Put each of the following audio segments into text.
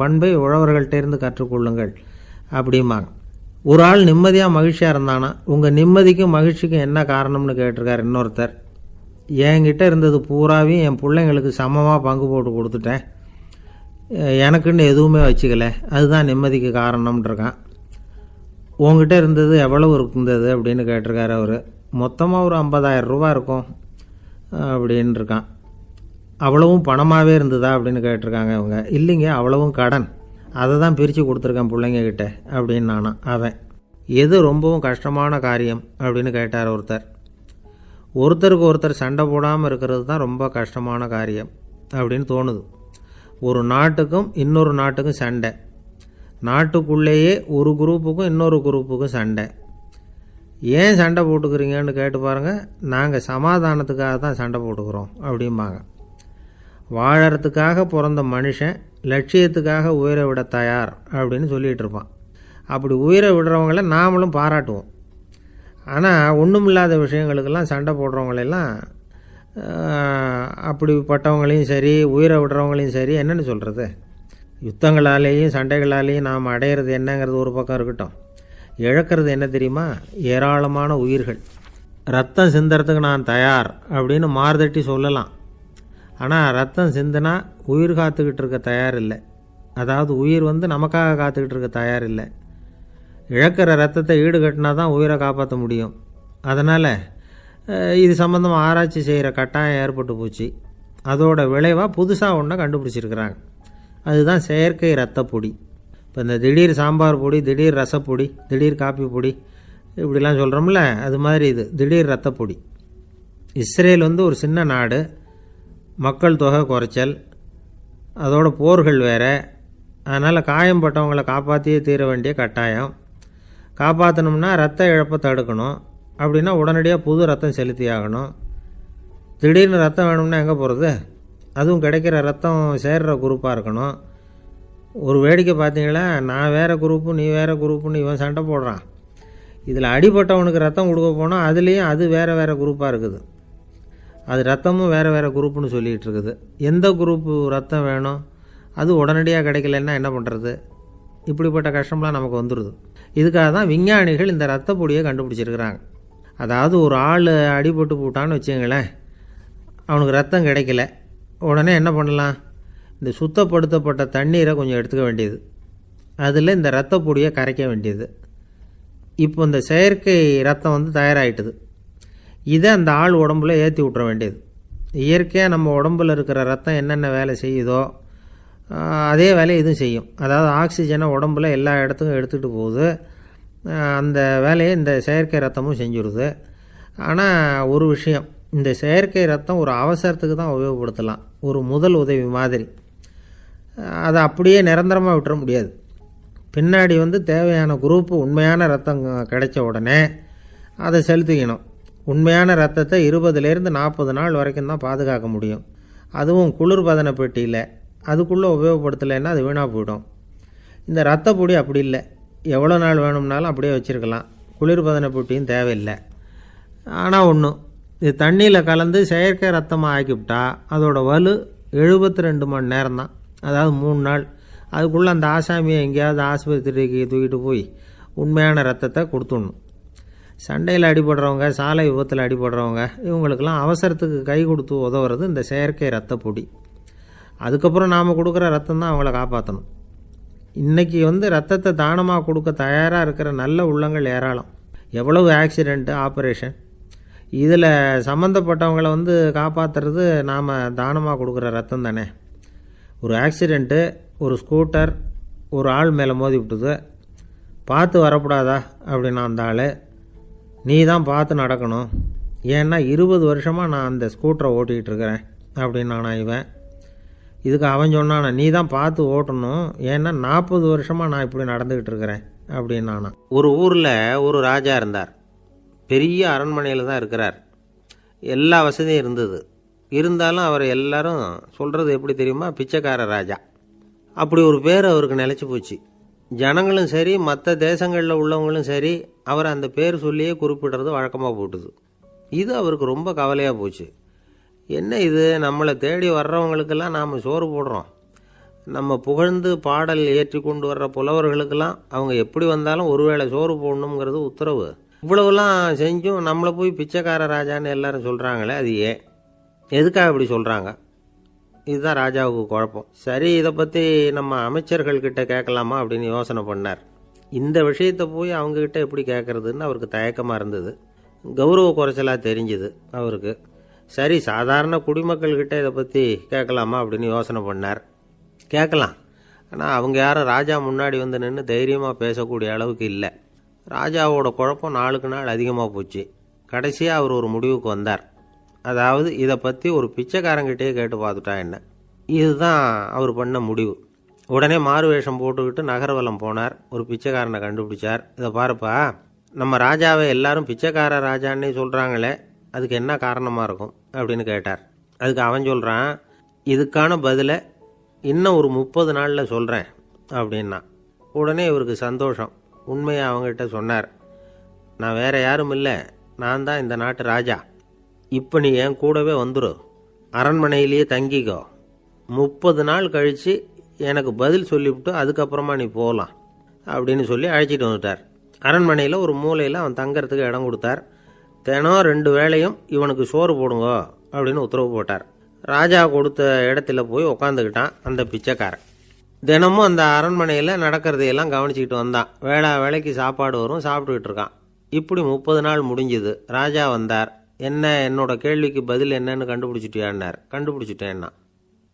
பண்பை உழவர்கள்ட்டேருந்து கற்றுக்கொள்ளுங்கள் அப்படிம்பாங்க. ஒரு ஆள் நிம்மதியாக மகிழ்ச்சியாக இருந்தானா உங்கள் நிம்மதிக்கும் மகிழ்ச்சிக்கும் என்ன காரணம்னு கேட்டிருக்கார் இன்னொருத்தர். என்கிட்ட இருந்தது பூராவையும் என் பிள்ளைங்களுக்கு சமமாக பங்கு போட்டு கொடுத்துட்டேன், எனக்குன்னு எதுவுமே வச்சுக்கல, அதுதான் நிம்மதிக்கு காரணம்ன்றிருக்கான். உங்ககிட்ட இருந்தது எவ்வளவு இருந்தது அப்படின்னு கேட்டிருக்காரு அவர். மொத்தமாக ஒரு 50,000 ரூபா இருக்கும் அப்படின்னு இருக்கான். அவ்வளவும் பணமாகவே இருந்ததா அப்படின்னு கேட்டிருக்காங்க அவங்க. இல்லைங்க, அவ்வளவும் கடன், அதை தான் பிரித்து கொடுத்துருக்கேன் பிள்ளைங்கக்கிட்ட அப்படின்னு நானா. அவன் எது ரொம்பவும் கஷ்டமான காரியம் அப்படின்னு கேட்டார் ஒருத்தர். ஒருத்தருக்கு ஒருத்தர் சண்டை போடாமல் இருக்கிறது தான் ரொம்ப கஷ்டமான காரியம் அப்படின்னு தோணுது. ஒரு நாட்டுக்கும் இன்னொரு நாட்டுக்கும் சண்டை, நாட்டுக்குள்ளேயே ஒரு குரூப்புக்கும் இன்னொரு குரூப்புக்கும் சண்டை. ஏன் சண்டை போட்டுக்கிறீங்கன்னு கேட்டு பாருங்கள். நாங்கள் சமாதானத்துக்காக தான் சண்டை போட்டுக்கிறோம் அப்படிம்பாங்க. வாழறதுக்காக பிறந்த மனுஷன் லட்சியத்துக்காக உயிரை விட தயார் அப்படின்னு சொல்லிகிட்டு இருப்பான். அப்படி உயிரை விடுறவங்கள நாமளும் பாராட்டுவோம். ஆனால் ஒன்றுமில்லாத விஷயங்களுக்கெல்லாம் சண்டை போடுறவங்களெல்லாம், அப்படிப்பட்டவங்களையும் சரி உயிரை விடுறவங்களையும் சரி என்னென்னு சொல்கிறது, யுத்தங்களாலேயும் சண்டைகளாலேயும் நாம் அடையிறது என்னங்கிறது ஒரு பக்கம் இருக்கட்டும், இழக்கிறது என்ன தெரியுமா, ஏராளமான உயிர்கள். ரத்தம் சிந்துறதுக்கு நான் தயார் அப்படின்னு மார்தட்டி சொல்லலாம். ஆனால் ரத்தம் சிந்தினா உயிர் காத்துக்கிட்டு இருக்க தயார் இல்லை. அதாவது உயிர் நமக்காக காத்துக்கிட்டு இருக்க தயார் இல்லை. இழக்கிற ரத்தத்தை ஈடுகட்டினா தான் உயிரை காப்பாற்ற முடியும். அதனால் இது சம்மந்தமாக ஆராய்ச்சி செய்கிற கட்டாயம் ஏற்பட்டு போச்சு. அதோட விளைவாக புதுசாக ஒன்றை கண்டுபிடிச்சிருக்கிறாங்க. அதுதான் செயற்கை ரத்தப்பொடி. இப்போ இந்த திடீர் சாம்பார் பொடி, திடீர் ரசப்பொடி, திடீர் காப்பி பொடி இப்படிலாம் சொல்கிறோம்ல, அது மாதிரி இது திடீர் ரத்தப்பொடி. இஸ்ரேல் ஒரு சின்ன நாடு, மக்கள் தொகை குறைச்சல், அதோட போர்கள் வேறு. அதனால் காயம்பட்டவங்களை காப்பாற்றியே தீர வேண்டிய கட்டாயம். காப்பாற்றணும்னா ரத்த இழப்பை தடுக்கணும். அப்படின்னா உடனடியாக புது ரத்தம் செலுத்தி ஆகணும். திடீர்னு ரத்தம் வேணும்னா எங்கே போகிறது? அதுவும் கிடைக்கிற ரத்தம் சேர்கிற குரூப்பாக இருக்கணும். ஒரு வேடிக்கை பார்த்தீங்களா, நான் வேறு குரூப்பு நீ வேறு குரூப்புன்னு இவன் சண்டை போடுறான். இதில் அடிபட்டவனுக்கு ரத்தம் கொடுக்க போனால் அதுலேயும் அது வேறு வேறு குரூப்பாக இருக்குது. அது ரத்தமும் வேறு வேறு குரூப்புன்னு சொல்லிகிட்டு இருக்குது. எந்த குரூப்பு ரத்தம் வேணும், அது உடனடியாக கிடைக்கலன்னா என்ன பண்ணுறது? இப்படிப்பட்ட கஷ்டம்லாம் நமக்கு வந்துடுது. இதுக்காக தான் விஞ்ஞானிகள் இந்த ரத்த பொடியை கண்டுபிடிச்சிருக்கிறாங்க. அதாவது ஒரு ஆள் அடிபட்டு போட்டான்னு வச்சுங்களேன், அவனுக்கு ரத்தம் கிடைக்கல, உடனே என்ன பண்ணலாம், இந்த சுத்தப்படுத்தப்பட்ட தண்ணீரை கொஞ்சம் எடுத்துக்க வேண்டியது, அதில் இந்த ரத்த பொடியை கரைக்க வேண்டியது. இப்போ இந்த செயற்கை ரத்தம் தயாராகிட்டுது. இதை அந்த ஆள் உடம்புல ஏற்றி விட்டுற வேண்டியது. இயற்கையாக நம்ம உடம்பில் இருக்கிற ரத்தம் என்னென்ன வேலை செய்யுதோ அதே வேலையை இதுவும் செய்யும். அதாவது ஆக்சிஜனை உடம்புல எல்லா இடத்துக்கும் எடுத்துகிட்டு போகுது. அந்த வேலையை இந்த செயற்கை ரத்தமும் செஞ்சுருது. ஆனால் ஒரு விஷயம், இந்த செயற்கை ரத்தம் ஒரு அவசரத்துக்கு தான் உபயோகப்படுத்தலாம், ஒரு முதல் உதவி மாதிரி. அதை அப்படியே நிரந்தரமாக விட்டுற முடியாது. பின்னாடி தேவையான குரூப்பு உண்மையான ரத்தம் கிடைச்ச உடனே அதை செலுத்திக்கணும். உண்மையான ரத்தத்தை 20லேருந்து 40 நாள் வரைக்கும் தான் பாதுகாக்க முடியும். அதுவும் குளிர்பதன பெட்டியில். அதுக்குள்ளே உபயோகப்படுத்தலைன்னா அது வீணாக போயிடும். இந்த ரத்த பொடி அப்படி இல்லை, எவ்வளோ நாள் வேணும்னாலும் அப்படியே வச்சுருக்கலாம், குளிர்பதன பெட்டியும் தேவையில்லை. ஆனால் ஒன்று, இது தண்ணியில் கலந்து செயற்கை ரத்தமாக ஆக்கிவிட்டா அதோட வலு 72 மணி நேரம் தான், அதாவது 3 நாள். அதுக்குள்ளே அந்த ஆசாமியை எங்கேயாவது ஆஸ்பத்திரிக்கு தூக்கிட்டு போய் உண்மையான ரத்தத்தை கொடுத்துடணும். சண்டையில் அடிபடுறவங்க, சாலை விபத்தில் அடிபடுறவங்க, இவங்களுக்கெல்லாம் அவசரத்துக்கு கை கொடுத்து உதவுறது இந்த செயற்கை ரத்த பொடி. அதுக்கப்புறம் நாம் கொடுக்குற ரத்தம் தான் அவங்கள காப்பாற்றணும். இன்றைக்கி ரத்தத்தை தானமாக கொடுக்க தயாராக இருக்கிற நல்ல உள்ளங்கள் ஏராளம். எவ்வளவு ஆக்சிடெண்ட்டு, ஆப்ரேஷன், இதில் சம்மந்தப்பட்டவங்களை காப்பாற்றுறது நாம் தானமாக கொடுக்குற ரத்தம் தானே. ஒரு ஆக்சிடெண்ட்டு, ஒரு ஸ்கூட்டர் ஒரு ஆள் மேலே மோதி விட்டுது, பார்த்து வரக்கூடாதா அப்படின்னா அந்த ஆள், நீ தான் பார்த்து நடக்கணும், ஏன்னா 20 வருஷமாக நான் அந்த ஸ்கூட்டரை ஓட்டிகிட்டு இருக்கிறேன் அப்படின்னானா இவன். இதுக்கு அவன் சொன்னானா, நீ தான் பார்த்து ஓட்டணும், ஏன்னா 40 வருஷமாக நான் இப்படி நடந்துக்கிட்டு இருக்கிறேன் அப்படின்னானா. ஒரு ஊரில் ஒரு ராஜா இருந்தார். பெரிய அரண்மனையில் தான் இருக்கிறார். எல்லா வசதியும் இருந்தது. இருந்தாலும் அவர் எல்லாரும் சொல்கிறது எப்படி தெரியுமா, பிச்சைக்கார ராஜா. அப்படி ஒரு பேர் அவருக்கு நிலச்சி போச்சு. ஜனங்களும் சரி மற்ற தேசங்களில் உள்ளவங்களும் சரி அவர் அந்த பேர் சொல்லியே குறிப்பிடுறது வழக்கமாக போட்டுது. இது அவருக்கு ரொம்ப கவலையாக போச்சு. என்ன இது, நம்மளை தேடி வர்றவங்களுக்கெல்லாம் நாம் சோறு போடுறோம், நம்ம புகழ்ந்து பாடல் ஏற்றி கொண்டு வர்ற புலவர்களுக்கெல்லாம் அவங்க எப்படி வந்தாலும் ஒருவேளை சோறு போடணுங்கிறது உத்தரவு. இவ்வளவுலாம் செஞ்சும் நம்மளை போய் பிச்சைக்கார ராஜான்னு எல்லாரும் சொல்கிறாங்களே, அது ஏன், எதுக்காக இப்படி சொல்கிறாங்க? இதுதான் ராஜாவுக்கு குழப்பம். சரி, இதை பற்றி நம்ம அமைச்சர்கள்கிட்ட கேட்கலாமா அப்படின்னு யோசனை பண்ணார். இந்த விஷயத்தை போய் அவங்கக்கிட்ட எப்படி கேட்குறதுன்னு அவருக்கு தயக்கமாக இருந்தது. கௌரவ குறைச்சலாக தெரிஞ்சுது அவருக்கு. சரி, சாதாரண குடிமக்கள்கிட்ட இதை பற்றி கேட்கலாமா அப்படின்னு யோசனை பண்ணார். கேட்கலாம், ஆனால் அவங்க யாரும் ராஜா முன்னாடி வந்து நின்று தைரியமாக பேசக்கூடிய அளவுக்கு இல்லை. ராஜாவோட குழப்பம் நாளுக்கு நாள் அதிகமாக போச்சு. கடைசியாக அவர் ஒரு முடிவுக்கு வந்தார். அதாவது இதை பற்றி ஒரு பிச்சைக்காரங்கிட்டே கேட்டு பார்த்துட்டா என்ன. இதுதான் அவர் பண்ண முடிவு. உடனே மாறு வேஷம் போட்டுக்கிட்டு நகர்வலம் போனார். ஒரு பிச்சைக்காரனை கண்டுபிடிச்சார். இதை பாருப்பா, நம்ம ராஜாவை எல்லாரும் பிச்சைக்கார ராஜான்னே சொல்கிறாங்களே, அதுக்கு என்ன காரணமாக இருக்கும் அப்படின்னு கேட்டார். அதுக்கு அவன் சொல்கிறான், இதுக்கான பதிலை இன்னும் ஒரு 30 நாளில் சொல்கிறேன் அப்படின்னா. உடனே இவருக்கு சந்தோஷம். உண்மையை அவங்ககிட்ட சொன்னார். நான் வேற யாரும் இல்லை, நான் தான் இந்த நாட்டு ராஜா. இப்போ நீ என் கூடவே வந்துடு, அரண்மனையிலேயே தங்கிக்கோ. 30 நாள் கழித்து எனக்கு பதில் சொல்லிவிட்டு அதுக்கப்புறமா நீ போகலாம் அப்படின்னு சொல்லி அழைச்சிட்டு வந்துட்டார். அரண்மனையில் ஒரு மூலையில் அவன் தங்கறதுக்கு இடம் கொடுத்தார். தினம் 2 வேளையும் இவனுக்கு சோறு போடுங்க அப்படின்னு உத்தரவு போட்டார். ராஜா கொடுத்த இடத்துல போய் உக்காந்துக்கிட்டான் அந்த பிச்சைக்காரன். தினமும் அந்த அரண்மனையில் நடக்கிறதையெல்லாம் கவனிச்சிக்கிட்டு வந்தான். வேளைக்கு சாப்பாடு வரும், சாப்பிட்டுக்கிட்டு இருக்கான். இப்படி 30 நாள் முடிஞ்சுது. ராஜா வந்தார். என்ன, என்னோட கேள்விக்கு பதில் என்னன்னு கண்டுபிடிச்சிட்டியான்னார். கண்டுபிடிச்சிட்டேன்னா.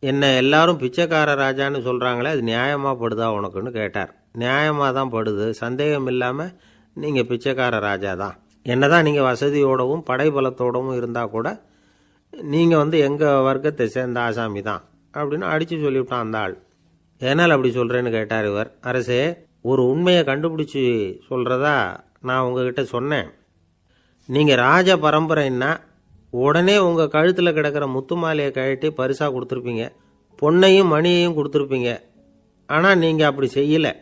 என்ன எல்லாரும் பிச்சைக்கார ராஜான்னு சொல்கிறாங்களே, அது நியாயமாக படுதா உனக்குன்னு கேட்டார். நியாயமாக தான் படுது, சந்தேகம் இல்லாமல் நீங்கள் பிச்சைக்கார ராஜா தான். என்னதான் நீங்கள் வசதியோடவும் படைபலத்தோடவும் இருந்தால் கூட நீங்கள் எங்கள் வர்க்கத்தை சேர்ந்த ஆசாமி தான் அப்படின்னு அடித்து சொல்லிவிட்டான் அந்த ஆள். ஏனால் அப்படி சொல்கிறேன்னு கேட்டார் இவர். அரசே, ஒரு உண்மையை கண்டுபிடிச்சி சொல்கிறதா நான் உங்ககிட்ட சொன்னேன். நீங்கள் ராஜ பரம்பரைன்னா உடனே உங்கள் கழுத்தில் கிடக்கிற முத்து மாலையை கழட்டி பரிசாக கொடுத்துருப்பீங்க, பொன்னையும் மணியையும் கொடுத்துருப்பீங்க. ஆனால் நீங்கள் அப்படி செய்யலை.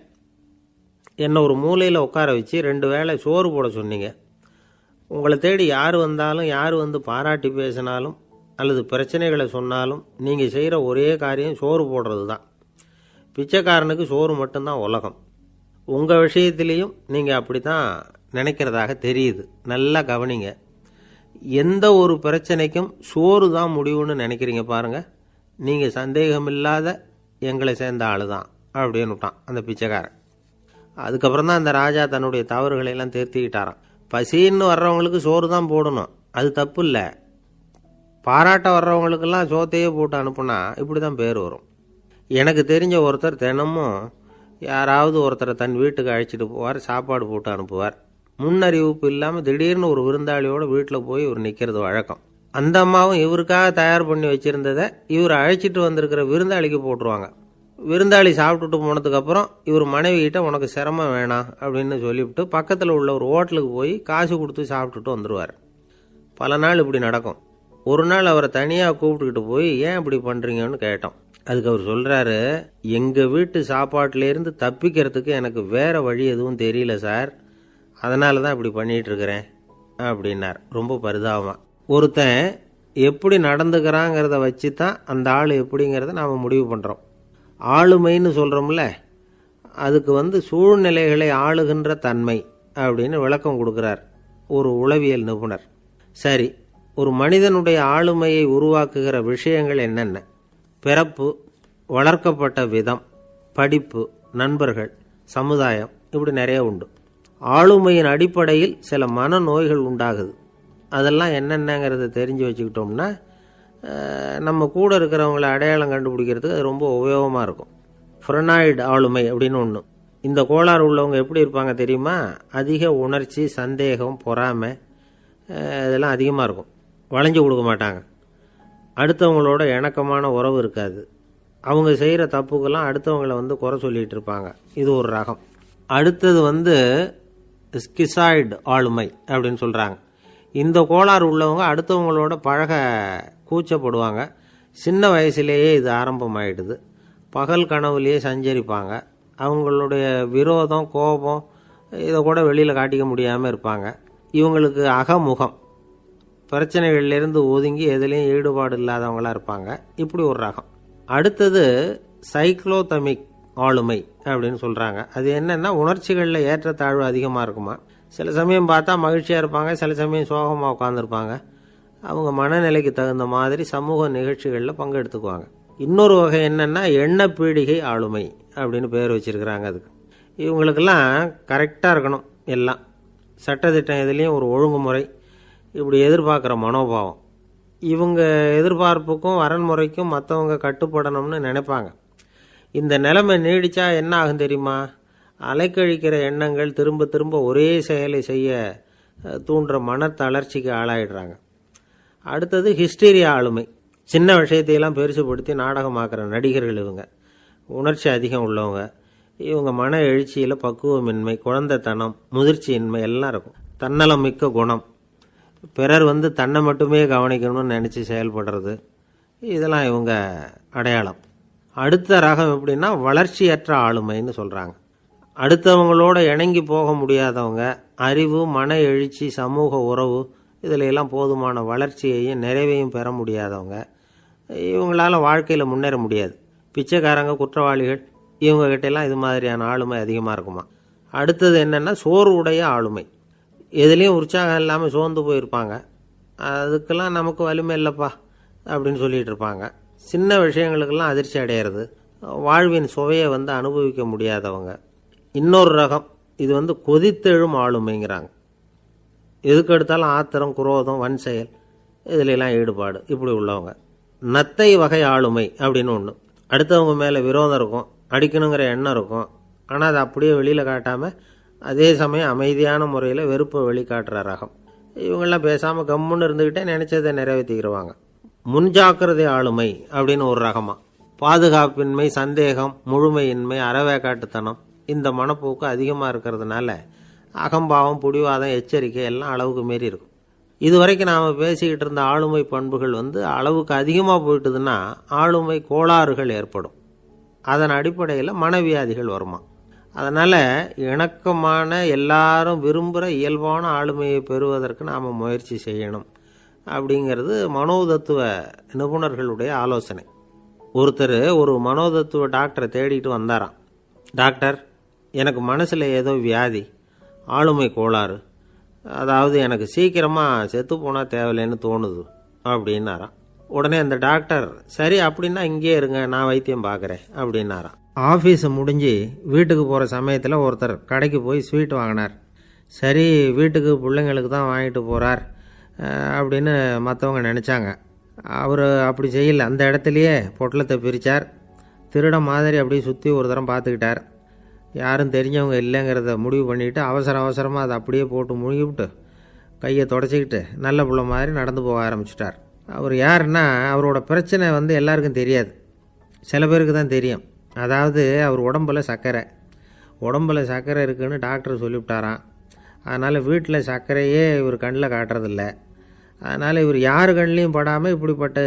என்னை ஒரு மூலையில் உட்கார வச்சு 2 வேளை சோறு போட சொன்னீங்க. உங்களை தேடி யார் வந்தாலும், யார் பாராட்டி பேசினாலும் அல்லது பிரச்சனைகளை சொன்னாலும் நீங்கள் செய்கிற ஒரே காரியம் சோறு போடுறது தான். பிச்சைக்காரனுக்கு சோறு மட்டும்தான் உலகம். உங்கள் விஷயத்திலையும் நீங்கள் அப்படி தான் நினைக்கிறதாக தெரியுது. நல்லா கவனிங்க. எந்த ஒரு பிரச்சனைக்கும் சோறு தான் முடிவுன்னு நினைக்கிறீங்க பாருங்கள். நீங்கள் சந்தேகமில்லாத எங்களை சேர்ந்த ஆள் தான் அப்படின்னு விட்டான் அந்த பிச்சைக்காரன். அதுக்கப்புறம் தான் அந்த ராஜா தன்னுடைய தவறுகளை எல்லாம் திருத்திக்கிட்டாராம். பசின்னு வர்றவங்களுக்கு சோறு தான் போடணும், அது தப்பு இல்லை. பாராட்ட வர்றவங்களுக்கெல்லாம் சோத்தையே போட்டு அனுப்புனா இப்படி தான் பேர் வரும். எனக்கு தெரிஞ்ச ஒருத்தர் தினமும் யாராவது ஒருத்தரை தன் வீட்டுக்கு அழைச்சிட்டு போவார், சாப்பாடு போட்டு அனுப்புவார். முன்னறிவிப்பு இல்லாமல் திடீர்னு ஒரு விருந்தாளியோட வீட்டில் போய் இவர் நிற்கிறது வழக்கம். அந்த அம்மாவும் இவருக்காக தயார் பண்ணி வச்சுருந்ததை இவர் அழைச்சிட்டு வந்திருக்கிற விருந்தாளிக்கு போட்டுருவாங்க. விருந்தாளி சாப்பிட்டுட்டு போனதுக்கப்புறம் இவர் மனைவிகிட்ட உனக்கு சிரமம் வேணாம் அப்படின்னு சொல்லிவிட்டு பக்கத்தில் உள்ள ஒரு ஹோட்டலுக்கு போய் காசு கொடுத்து சாப்பிட்டுட்டு வந்துடுவார். பல நாள் இப்படி நடக்கும். ஒரு நாள் அவரை தனியாக கூப்பிட்டுக்கிட்டு போய் ஏன் இப்படி பண்ணுறீங்கன்னு கேட்டோம். அதுக்கு அவர் சொல்கிறாரு, எங்கள் வீட்டு சாப்பாட்டிலேருந்து தப்பிக்கிறதுக்கு எனக்கு வேறு வழி எதுவும் தெரியல சார், அதனால தான் இப்படி பண்ணிகிட்ருக்கிறேன் அப்படின்னார் ரொம்ப பரிதாபமாக. ஒருத்தன் எப்படி நடந்துக்கிறாங்கிறத வச்சு தான் அந்த ஆள் எப்படிங்கிறத நாம் முடிவு பண்ணுறோம். ஆளுமைன்னு சொல்கிறோம்ல, அதுக்கு சூழ்நிலைகளை ஆளுகின்ற தன்மை அப்படின்னு விளக்கம் கொடுக்குறார் ஒரு உளவியல் நிபுணர். சரி, ஒரு மனிதனுடைய ஆளுமையை உருவாக்குகிற விஷயங்கள் என்னென்ன? பிறப்பு, வளர்க்கப்பட்ட விதம், படிப்பு, நண்பர்கள், சமுதாயம், இப்படி நிறைய உண்டு. ஆளுமையின் அடிப்படையில் சில மனநோய்கள் உண்டாகுது. அதெல்லாம் என்னென்னங்கிறத தெரிஞ்சு வச்சுக்கிட்டோம்னா நம்ம கூட இருக்கிறவங்கள அடையாளம் கண்டுபிடிக்கிறதுக்கு அது ரொம்ப உபயோகமாக இருக்கும். ஃப்ரெனாய்டு ஆளுமை அப்படின்னு ஒன்று. இந்த கோளாறு உள்ளவங்க எப்படி இருப்பாங்க தெரியுமா? அதிக உணர்ச்சி, சந்தேகம், பொறாமை இதெல்லாம் அதிகமாக இருக்கும். வளைஞ்சு கொடுக்க மாட்டாங்க. அடுத்தவங்களோட இணக்கமான உறவு இருக்காது. அவங்க செய்கிற தப்புக்கெல்லாம் அடுத்தவங்களை குறை சொல்லிகிட்டு இருப்பாங்க. இது ஒரு ரகம். அடுத்தது ஸ்கிசாய்டு ஆளுமை அப்படின்னு சொல்கிறாங்க. இந்த கோளாறு உள்ளவங்க அடுத்தவங்களோட பழக கூச்சப்படுவாங்க. சின்ன வயசுலேயே இது ஆரம்பமாயிடுது. பகல் கனவுலேயே சஞ்சரிப்பாங்க. அவங்களுடைய விரோதம், கோபம் இதை கூட வெளியில் காட்டிக்க முடியாமல் இருப்பாங்க. இவங்களுக்கு அகமுகம், பிரச்சனைகள்லேருந்து ஒதுங்கி எதுலேயும் ஈடுபாடு இல்லாதவங்களாக இருப்பாங்க. இப்படி ஒரு ரகம். அடுத்தது சைக்ளோதமிக் ஆளுமை அப்படின்னு சொல்கிறாங்க. அது என்னென்னா உணர்ச்சிகளில் ஏற்றத்தாழ்வு அதிகமாக இருக்குமா. சில சமயம் பார்த்தா மகிழ்ச்சியாக இருப்பாங்க, சில சமயம் சோகமாக உட்காந்துருப்பாங்க. அவங்க மனநிலைக்கு தகுந்த மாதிரி சமூக நிகழ்ச்சிகளில் பங்கெடுத்துக்குவாங்க. இன்னொரு வகை என்னென்னா எண்ணப்பீடிகை ஆளுமை அப்படின்னு பேர் வச்சுருக்கிறாங்க. அதுக்கு இவங்களுக்கெல்லாம் கரெக்டாக இருக்கணும், எல்லாம் சட்டத்திட்டம் எதுலேயும் ஒரு ஒழுங்குமுறை, இப்படி எதிர்பார்க்குற மனோபாவம். இவங்க எதிர்பார்ப்புக்கும் வரன்முறைக்கும் மற்றவங்க கட்டுப்படணும்னு நினைப்பாங்க. இந்த நிலைமை நீடித்தா என்ன ஆகும் தெரியுமா? அலைக்கழிக்கிற எண்ணங்கள் திரும்ப திரும்ப ஒரே செயலை செய்ய தூண்டுற மன தளர்ச்சிக்கு ஆளாயிடுறாங்க. அடுத்தது ஹிஸ்டீரியா ஆளுமை. சின்ன விஷயத்தையெல்லாம் பெருசுப்படுத்தி நாடகமாக்குற நடிகர்கள் இவங்க. உணர்ச்சி அதிகம் உள்ளவங்க. இவங்க மன எழுச்சியில் பக்குவமின்மை, குழந்தைத்தனம், முதிர்ச்சியின்மை எல்லாம் இருக்கும். தன்னலம் மிக்க குணம், பிறர் தன்னை மட்டுமே கவனிக்கணும்னு நினச்சி செயல்படுறது, இதெல்லாம் இவங்க அடையாளம். அடுத்த ரகம் எப்படின்னா வளர்ச்சியற்ற ஆளுமைன்னு சொல்கிறாங்க. அடுத்தவங்களோட இணங்கி போக முடியாதவங்க, அறிவு, மன எழுச்சி, சமூக உறவு இதில் எல்லாம் போதுமான வளர்ச்சியையும் நிறைவையும் பெற முடியாதவங்க. இவங்களால வாழ்க்கையில் முன்னேற முடியாது. பிச்சைக்காரங்க, குற்றவாளிகள், இவங்ககிட்டெல்லாம் இது மாதிரியான ஆளுமை அதிகமாக இருக்குமா. அடுத்தது என்னென்னா சோர்வுடைய ஆளுமை. எதுலேயும் உற்சாகம் இல்லாமல் சோர்ந்து போயிருப்பாங்க. அதுக்கெல்லாம் நமக்கு வலிமை இல்லைப்பா அப்படின்னு சொல்லிகிட்டு இருப்பாங்க. சின்ன விஷயங்களுக்கெல்லாம் அதிர்ச்சி அடையிறது, வாழ்வின் சுவையை அனுபவிக்க முடியாதவங்க. இன்னொரு ரகம் இது கொதித்தெழும் ஆளுமைங்கிறாங்க. எதுக்கு எடுத்தாலும் ஆத்திரம், குரோதம், வன் செயல் இதிலெல்லாம் ஈடுபாடு, இப்படி உள்ளவங்க. நத்தை வகை ஆளுமை அப்படின்னு ஒன்று. அடுத்தவங்க மேலே விரோதம் இருக்கும், அடிக்கணுங்கிற எண்ணம் இருக்கும். ஆனால் அதை அப்படியே வெளியில் காட்டாமல் அதே சமயம் அமைதியான முறையில் வெறுப்பை வெளிக்காட்டுற ரகம். இவங்கெல்லாம் பேசாமல் கம்முன்னு இருந்துக்கிட்டே நினச்சதை நிறைவேற்றிக்கிடுவாங்க. முன்ஜாக்கிரதை ஆளுமை அப்படின்னு ஒரு ரகமாக. பாதுகாப்பின்மை, சந்தேகம், முழுமையின்மை, அறவேக்காட்டுத்தனம் இந்த மனப்போக்கு அதிகமாக இருக்கிறதுனால அகம்பாவம், புடிவாதம், எச்சரிக்கை எல்லாம் அளவுக்கு மீறி இருக்கும். இதுவரைக்கும் நாம் பேசிக்கிட்டு இருந்த ஆளுமை பண்புகள் அளவுக்கு அதிகமாக போயிட்டுதுன்னா ஆளுமை கோளாறுகள் ஏற்படும். அதன் அடிப்படையில் மனவியாதிகள் வருமா. அதனால் இணக்கமான, எல்லாரும் விரும்புகிற இயல்பான ஆளுமையை பெறுவதற்கு நாம் முயற்சி செய்யணும் அப்படிங்கிறது மனோதத்துவ நிபுணர்களுடைய ஆலோசனை. ஒருத்தர் ஒரு மனோதத்துவ டாக்டரை தேடிட்டு வந்தாராம். டாக்டர், எனக்கு மனசில் ஏதோ வியாதி, ஆளுமை கோளாறு, அதாவது எனக்கு சீக்கிரமாக செத்து போனால் தேவையில்லைன்னு தோணுது அப்படின்னாராம். உடனே அந்த டாக்டர், சரி அப்படின்னா இங்கே இருங்க, நான் வைத்தியம் பார்க்குறேன் அப்படின்னாராம். ஆஃபீஸை முடிஞ்சு வீட்டுக்கு போகிற சமயத்தில் ஒருத்தர் கடைக்கு போய் ஸ்வீட் வாங்கினார். சரி, வீட்டுக்கு பிள்ளைங்களுக்கு தான் வாங்கிட்டு போகிறார் அப்படின்னு மற்றவங்க நினச்சாங்க. அவர் அப்படி செய்யலை. அந்த இடத்துலையே பொட்டலத்தை பிரித்தார். திருட மாதிரி அப்படியே சுற்றி ஒரு தரம் பார்த்துக்கிட்டார். யாரும் தெரிஞ்சவங்க இல்லைங்கிறத முடிவு பண்ணிவிட்டு அவசரமாக அதை அப்படியே போட்டு முழுகிவிட்டு கையை தொடச்சிக்கிட்டு நல்ல பிள்ளை மாதிரி நடந்து போக ஆரம்பிச்சிட்டார். அவர் யாருன்னா, அவரோட பிரச்சனை எல்லாருக்கும் தெரியாது, சில பேருக்கு தான் தெரியும். அதாவது அவர் உடம்பில் சர்க்கரை இருக்குதுன்னு டாக்டர் சொல்லிவிட்டாராம். அதனால் வீட்டில் சர்க்கரையே இவர் கண்ணில் காட்டுறதில்ல. அதனால் இவர் யார் கண்ணிலையும் படாமல் இப்படிப்பட்ட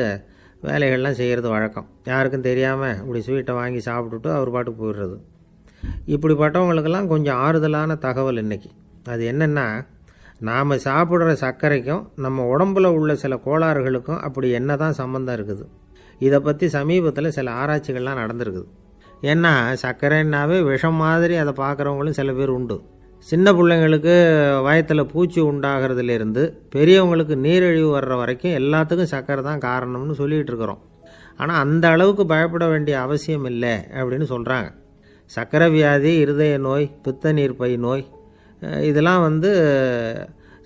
வேலைகள்லாம் செய்கிறது வழக்கம். யாருக்கும் தெரியாமல் இப்படி ஸ்வீட்டை வாங்கி சாப்பிட்டுட்டு அவர் பாட்டுக்கு போயிடுறது. இப்படிப்பட்டவங்களுக்கெல்லாம் கொஞ்சம் ஆறுதலான தகவல் இன்றைக்கி. அது என்னென்னா, நாம் சாப்பிட்ற சர்க்கரைக்கும் நம்ம உடம்பில் உள்ள சில கோளாறுகளுக்கும் அப்படி என்ன தான் சம்மந்தம் இருக்குது. இதை பற்றி சமீபத்தில் சில ஆராய்ச்சிகள்லாம் நடந்திருக்குது. ஏன்னா சர்க்கரைன்னாவே விஷம் மாதிரி அதை பார்க்குறவங்களும் சில பேர் உண்டு. சின்ன பிள்ளைங்களுக்கு வயத்தில் பூச்சி உண்டாகிறதுலேருந்து பெரியவங்களுக்கு நீரிழிவு வர்ற வரைக்கும் எல்லாத்துக்கும் சர்க்கரை தான் காரணம்னு சொல்லிகிட்டு இருக்கிறோம். ஆனால் அந்த அளவுக்கு பயப்பட வேண்டிய அவசியம் இல்லை அப்படின்னு சொல்கிறாங்க. சர்க்கரை வியாதி, இருதய நோய், பித்த நீர்ப்பை நோய், இதெல்லாம்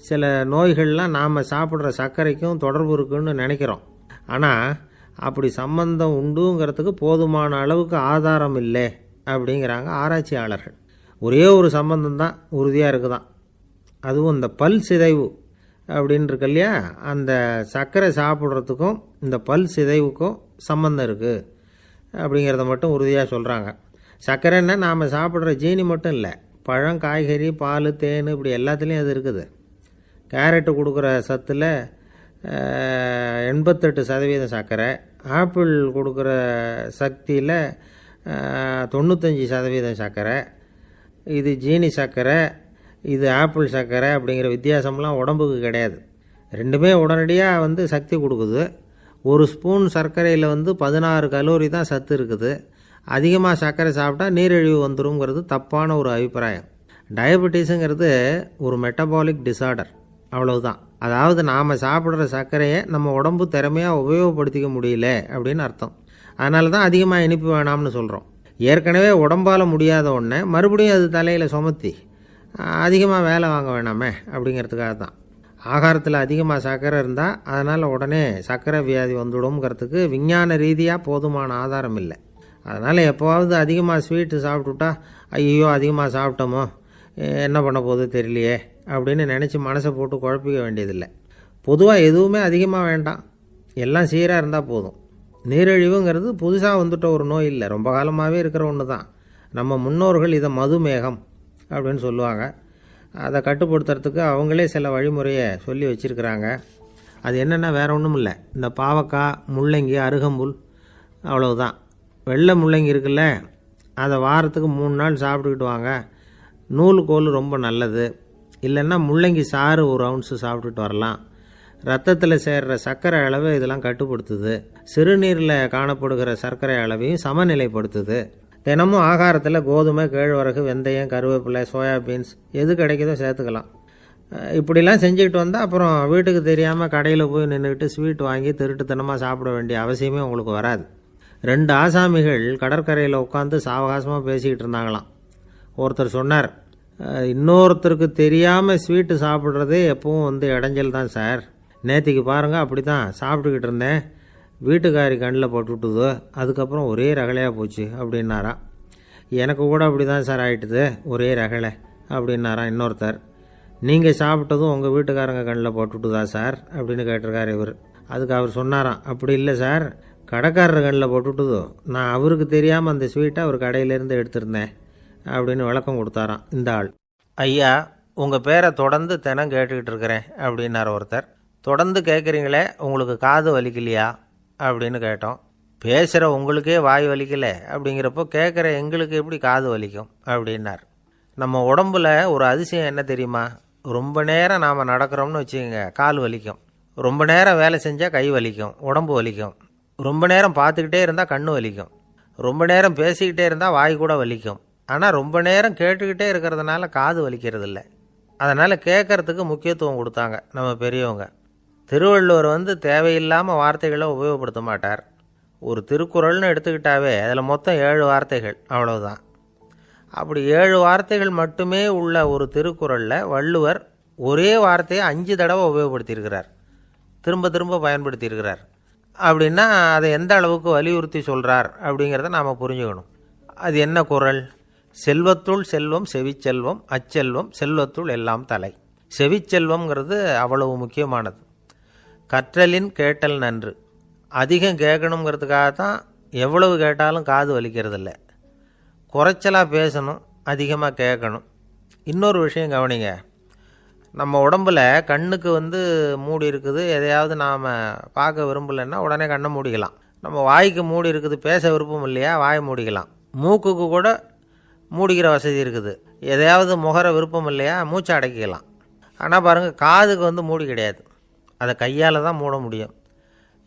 சில நோய்கள்லாம் நாம் சாப்பிட்ற சர்க்கரைக்கும் தொடர்பு இருக்குன்னு நினைக்கிறோம். ஆனால் அப்படி சம்பந்தம் உண்டுங்கிறதுக்கு போதுமான அளவுக்கு ஆதாரம் இல்லை அப்படிங்கிறாங்க ஆராய்ச்சியாளர்கள். ஒரே ஒரு சம்பந்தம் தான் உறுதியாக இருக்குதான். அதுவும் இந்த பல் சிதைவு அப்படின்னு இருக்கு இல்லையா, அந்த சர்க்கரை சாப்பிட்றதுக்கும் இந்த பல் சிதைவுக்கும் சம்பந்தம் இருக்குது அப்படிங்கிறத மட்டும் உறுதியாக சொல்கிறாங்க. சர்க்கரைன்னா நாம் சாப்பிட்ற ஜீனி மட்டும் இல்லை, பழம், காய்கறி, பால், தேன் இப்படி எல்லாத்துலேயும் அது இருக்குது. கேரட்டு கொடுக்குற சத்தில் 88% சர்க்கரை, ஆப்பிள் கொடுக்குற சக்தியில் 95% சர்க்கரை. இது ஜீனி சர்க்கரை, இது ஆப்பிள் சர்க்கரை அப்படிங்கிற வித்தியாசம்லாம் உடம்புக்கு கிடையாது. ரெண்டுமே உடனடியாக சக்தி கொடுக்குது. ஒரு ஸ்பூன் சர்க்கரையில் 16 கலோரி தான் சத்து இருக்குது. அதிகமாக சர்க்கரை சாப்பிட்டா நீரிழிவு வந்துருங்கிறது தப்பான ஒரு அபிப்பிராயம். டயபெட்டிஸுங்கிறது ஒரு மெட்டபாலிக் டிசார்டர், அவ்வளவுதான். அதாவது நாம் சாப்பிட்ற சர்க்கரையை நம்ம உடம்பு திறமையாக உபயோகப்படுத்திக்க முடியல அப்படின்னு அர்த்தம். அதனால தான் அதிகமாக இனிப்பு வேணாம்னு சொல்கிறோம். ஏற்கனவே உடம்பால் முடியாத ஒன்றை மறுபடியும் அது தலையில் சுமத்தி அதிகமாக வேலை வாங்க வேணாமே அப்படிங்கிறதுக்காக தான். ஆகாரத்தில் அதிகமாக சர்க்கரை இருந்தால் அதனால் உடனே சர்க்கரை வியாதி வந்துடும்ங்கிறதுக்கு விஞ்ஞான ரீதியாக போதுமான ஆதாரம் இல்லை. அதனால் எப்போவாவது அதிகமாக ஸ்வீட்டு சாப்பிட்டுட்டா ஐயோ அதிகமாக சாப்பிட்டோமோ என்ன பண்ண போகுது தெரியலையே அப்படின்னு நினச்சி மனசை போட்டு குழப்பிக்க வேண்டியதில்லை. பொதுவாக எதுவுமே அதிகமாக வேண்டாம், எல்லாம் சீராக இருந்தால் போதும். நீரிழிவுங்கிறது புதுசாக வந்துட்ட ஒரு நோய் இல்லை, ரொம்ப காலமாகவே இருக்கிற ஒன்று தான். நம்ம முன்னோர்கள் இதை மதுமேகம் அப்படின்னு சொல்லுவாங்க. அதை கட்டுப்படுத்துறதுக்கு அவங்களே சில வழிமுறையை சொல்லி வச்சுருக்கிறாங்க. அது என்னென்னா வேறு ஒன்றும் இல்லை, இந்த பாவக்காய், முள்ளங்கி, அருகம்புல், அவ்வளவுதான். வெள்ளை முள்ளங்கி இருக்குல்ல, அதை வாரத்துக்கு 3 நாள் சாப்பிட்டுக்கிட்டு வாங்க. நூலுக்கோல் ரொம்ப நல்லது. இல்லைன்னா முள்ளங்கி சாறு 1 ounce சாப்பிட்டுட்டு வரலாம். ரத்தத்தில் சேர்கிற சர்க்கரை அளவை இதெல்லாம் கட்டுப்படுத்துது. சிறுநீரில் காணப்படுகிற சர்க்கரை அளவையும் சமநிலைப்படுத்துது. தினமும் ஆகாரத்தில் கோதுமை, கேழ்வரகு, வெந்தயம், கருவேப்பிலை, சோயாபீன்ஸ் எது கிடைக்குதோ சேர்த்துக்கலாம். இப்படிலாம் செஞ்சுக்கிட்டு வந்தால் அப்புறம் வீட்டுக்கு தெரியாமல் கடையில் போய் நின்றுக்கிட்டு ஸ்வீட் வாங்கி திருட்டுத்தனமாக சாப்பிட வேண்டிய அவசியமே உங்களுக்கு வராது. 2 ஆசாமிகள் கடற்கரையில் உட்காந்து சாவகாசமாக பேசிக்கிட்டு இருந்தாங்களாம். ஒருத்தர் சொன்னார், இன்னொருத்தருக்கு தெரியாமல் ஸ்வீட்டு சாப்பிட்றதே எப்பவும் இடைஞ்சல் தான் சார். நேற்றுக்கு பாருங்கள் அப்படி தான் சாப்பிட்டுக்கிட்டு இருந்தேன், வீட்டுக்காரி கண்ணில் போட்டுவிட்டுது, அதுக்கப்புறம் ஒரே ரகலையாக போச்சு அப்படின்னாரா. எனக்கு கூட அப்படி தான் சார் ஆகிட்டுது, ஒரே ரகலை அப்படின்னாரா இன்னொருத்தர். நீங்கள் சாப்பிட்டதும் உங்கள் வீட்டுக்காரங்க கண்ணில் போட்டுவிட்டுதா சார் அப்படின்னு கேட்டிருக்கார் இவர். அதுக்கு அவர் சொன்னாராம், அப்படி இல்லை சார், கடைக்காரர் கண்ணில் போட்டுவிட்டுதோ, நான் அவருக்கு தெரியாமல் அந்த ஸ்வீட்டை அவர் கடையிலேருந்து எடுத்திருந்தேன் அப்படின்னு விளக்கம் கொடுத்தாராம் இந்த ஆள். ஐயா, உங்கள் பேரை தொடர்ந்து தினம் கேட்டுக்கிட்டு இருக்கிறேன் அப்படின்னார் ஒருத்தர். தொடர்ந்து கேட்குறீங்களே, உங்களுக்கு காது வலிக்கலையா அப்படின்னு கேட்டோம். பேசுகிற உங்களுக்கே வாய் வலிக்கலை அப்படிங்கிறப்போ கேட்குற எங்களுக்கு எப்படி காது வலிக்கும் அப்படின்னார். நம்ம உடம்புல ஒரு அதிசயம் என்ன தெரியுமா? ரொம்ப நேரம் நாம் நடக்கிறோம்னு வச்சுக்கோங்க, கால் வலிக்கும். ரொம்ப நேரம் வேலை செஞ்சால் கை வலிக்கும், உடம்பு வலிக்கும். ரொம்ப நேரம் பார்த்துக்கிட்டே இருந்தால் கண்ணு வலிக்கும். ரொம்ப நேரம் பேசிக்கிட்டே இருந்தால் வாய் கூட வலிக்கும். ஆனால் ரொம்ப நேரம் கேட்டுக்கிட்டே இருக்கிறதுனால காது வலிக்கிறது இல்லை. அதனால் கேட்கறதுக்கு முக்கியத்துவம் கொடுத்தாங்க நம்ம பெரியவங்க. திருவள்ளுவர் தேவையில்லாமல் வார்த்தைகளை உபயோகப்படுத்த மாட்டார். ஒரு திருக்குறள்னு எடுத்துக்கிட்டாவே அதில் மொத்தம் 7 வார்த்தைகள், அவ்வளவுதான். அப்படி 7 வார்த்தைகள் மட்டுமே உள்ள ஒரு திருக்குறளில் வள்ளுவர் ஒரே வார்த்தையை 5 தடவை உபயோகப்படுத்தியிருக்கிறார், திரும்ப திரும்ப பயன்படுத்தியிருக்கிறார். அப்படின்னா அதை எந்த அளவுக்கு வலியுறுத்தி சொல்கிறார் அப்படிங்கிறத நாம் புரிஞ்சுக்கணும். அது என்ன குறள்? செல்வத்துள் செல்வம் செவிச்செல்வம், அச்செல்வம் செல்வத்துள் எல்லாம் தலை. செவிச்செல்வம்ங்கிறது அவ்வளவு முக்கியமானது. கற்றலின் கேட்டல் நன்று. அதிகம் கேட்கணுங்கிறதுக்காகத்தான் எவ்வளவு கேட்டாலும் காது வலிக்கிறதில்ல. குறைச்சலாக பேசணும், அதிகமாக கேட்கணும். இன்னொரு விஷயம் கவனிங்க, நம்ம உடம்பில் கண்ணுக்கு மூடி இருக்குது, எதையாவது நாம் பார்க்க விரும்பலைன்னா உடனே கண்ணை மூடிக்கலாம். நம்ம வாய்க்கு மூடி இருக்குது, பேச விருப்பம் இல்லையா, வாயை மூடிக்கலாம். மூக்குக்கு கூட மூடிக்கிற வசதி இருக்குது, எதையாவது முகர விருப்பம் இல்லையா, மூச்சை அடக்கிக்கலாம். ஆனால் பாருங்கள், காதுக்கு மூடி கிடையாது, அதை கையால் தான் மூட முடியும்.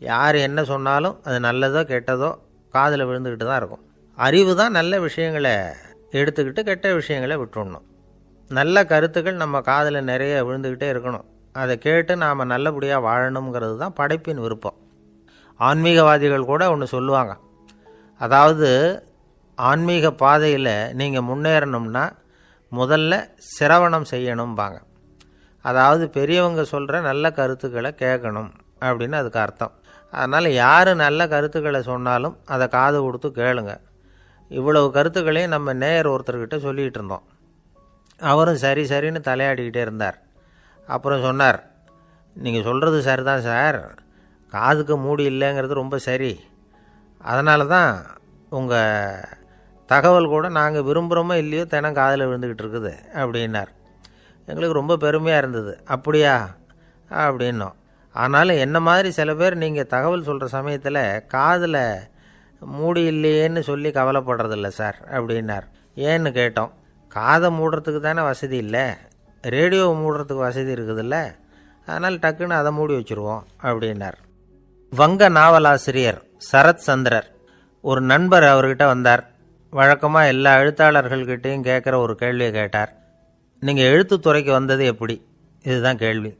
யார் என்ன சொன்னாலும் அது நல்லதோ கெட்டதோ காதில் விழுந்துக்கிட்டு தான் இருக்கும். அறிவு தான் நல்ல விஷயங்களை எடுத்துக்கிட்டு கெட்ட விஷயங்களை விட்டுடணும். நல்ல கருத்துக்கள் நம்ம காதில் நிறைய விழுந்துக்கிட்டே இருக்கணும். அதை கேட்டு நாம் நல்லபடியாக வாழணுங்கிறது தான் படைப்பின் விருப்பம். ஆன்மீகவாதிகள் கூட ஒன்று சொல்லுவாங்க, அதாவது ஆன்மீக பாதையில் நீங்கள் முன்னேறணும்னா முதல்ல சிரவணம் செய்யணும்பாங்க. அதாவது பெரியவங்க சொல்கிற நல்ல கருத்துக்களை கேட்கணும் அப்படின்னு அதுக்கு அர்த்தம். அதனால் யார் நல்ல கருத்துக்களை சொன்னாலும் அதை காது கொடுத்து கேளுங்க. இவ்வளவு கருத்துக்களையும் நம்ம நேயர் ஒருத்தர்கிட்ட சொல்லிகிட்டு இருந்தோம். அவரும் சரி சரின்னு தலையாடிக்கிட்டே இருந்தார். அப்புறம் சொன்னார், நீங்கள் சொல்கிறது சரிதான் சார், காதுக்கு மூடி இல்லைங்கிறது ரொம்ப சரி, அதனால தான் உங்கள் தகவல் கூட நாங்கள் விரும்புகிறோமோ இல்லையோ தினம் காதில் விழுந்துக்கிட்டு இருக்குது அப்படின்னார். எங்களுக்கு ரொம்ப பெருமையாக இருந்தது. அப்படியா அப்படின்னோம். ஆனாலும் என்ன மாதிரி சில பேர் நீங்கள் தகவல் சொல்கிற சமயத்தில் காதில் மூடி இல்லையேன்னு சொல்லி கவலைப்படுறதில்ல சார் அப்படின்னார். ஏன்னு கேட்டோம். காதை மூடுறதுக்கு தானே வசதி இல்லை, ரேடியோவை மூடுறதுக்கு வசதி இருக்குதுல்ல, அதனால் டக்குன்னு அதை மூடி வச்சுருவோம் அப்படின்னார். வங்க நாவலாசிரியர் சரத் சந்திரர் ஒரு நண்பர் அவர்கிட்ட வந்தார். வழக்கமாக எல்லா எழுத்தாளர்கள்கிட்டையும் கேட்குற ஒரு கேள்வியை கேட்டார். நீங்கள் எழுத்துத்துறைக்கு வந்தது எப்படி? இதுதான் கேள்வி.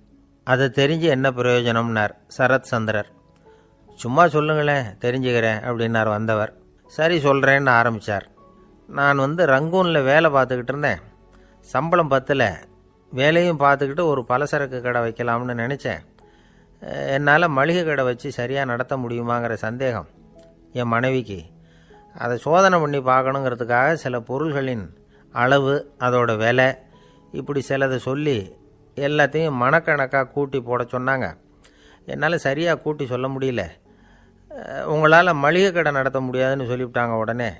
அதை தெரிஞ்சு என்ன பிரயோஜனம்னார் சரத் சந்திரர். சும்மா சொல்லுங்களேன், தெரிஞ்சுக்கிறேன் அப்படின்னார் வந்தவர். சரி சொல்கிறேன்னு ஆரம்பித்தார். நான் ரங்கூனில் வேலை பார்த்துக்கிட்டு இருந்தேன். சம்பளம் பத்தல. வேலையும் பார்த்துக்கிட்டு ஒரு பலசரக்கு கடை வைக்கலாம்னு நினச்சேன். என்னால் மளிகை கடை வச்சு சரியாக நடத்த முடியுமாங்கிற சந்தேகம் என் மனைவிக்கு. அதை சோதனை பண்ணி பார்க்கணுங்கிறதுக்காக சில பொருள்களின் அளவு, அதோட விலை, இப்படி சிலதை சொல்லி எல்லாத்தையும் மனக்கணக்காக கூட்டி போட சொன்னாங்க. என்னால் சரியாக கூட்டி சொல்ல முடியல. உங்களால் மளிகை கடை நடத்த முடியாதுன்னு சொல்லிவிட்டாங்க. உடனே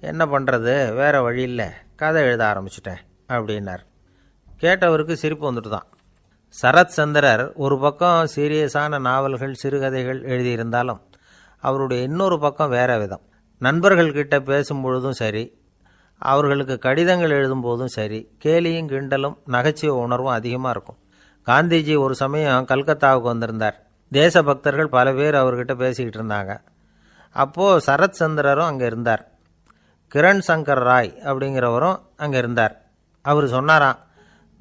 என்ன பண்ணுறது, வேறு வழி இல்லை, கதை எழுத ஆரம்பிச்சிட்டேன் அப்படின்னார். கேட்டவருக்கு சிரிப்பு வந்துட்டு தான். சரத் சந்திரர் ஒரு பக்கம் சீரியஸான நாவல்கள், சிறுகதைகள் எழுதியிருந்தாலும் அவருடைய இன்னொரு பக்கம் வேற விதம். நண்பர்கள்கிட்ட பேசும்பொழுதும் சரி, அவர்களுக்கு கடிதங்கள் எழுதும்போதும் சரி, கேலியும் கிண்டலும் நகைச்சுவை உணர்வும் அதிகமாக இருக்கும். காந்திஜி ஒரு சமயம் கல்கத்தாவுக்கு வந்திருந்தார். தேசபக்தர்கள் பல பேர் அவர்கிட்ட பேசிக்கிட்டு இருந்தாங்க. அப்போது சரத் சந்திரரும் அங்கே இருந்தார். கிரண் சங்கர் ராய் அப்படிங்கிறவரும் அங்கே இருந்தார். அவர் சொன்னாராம்,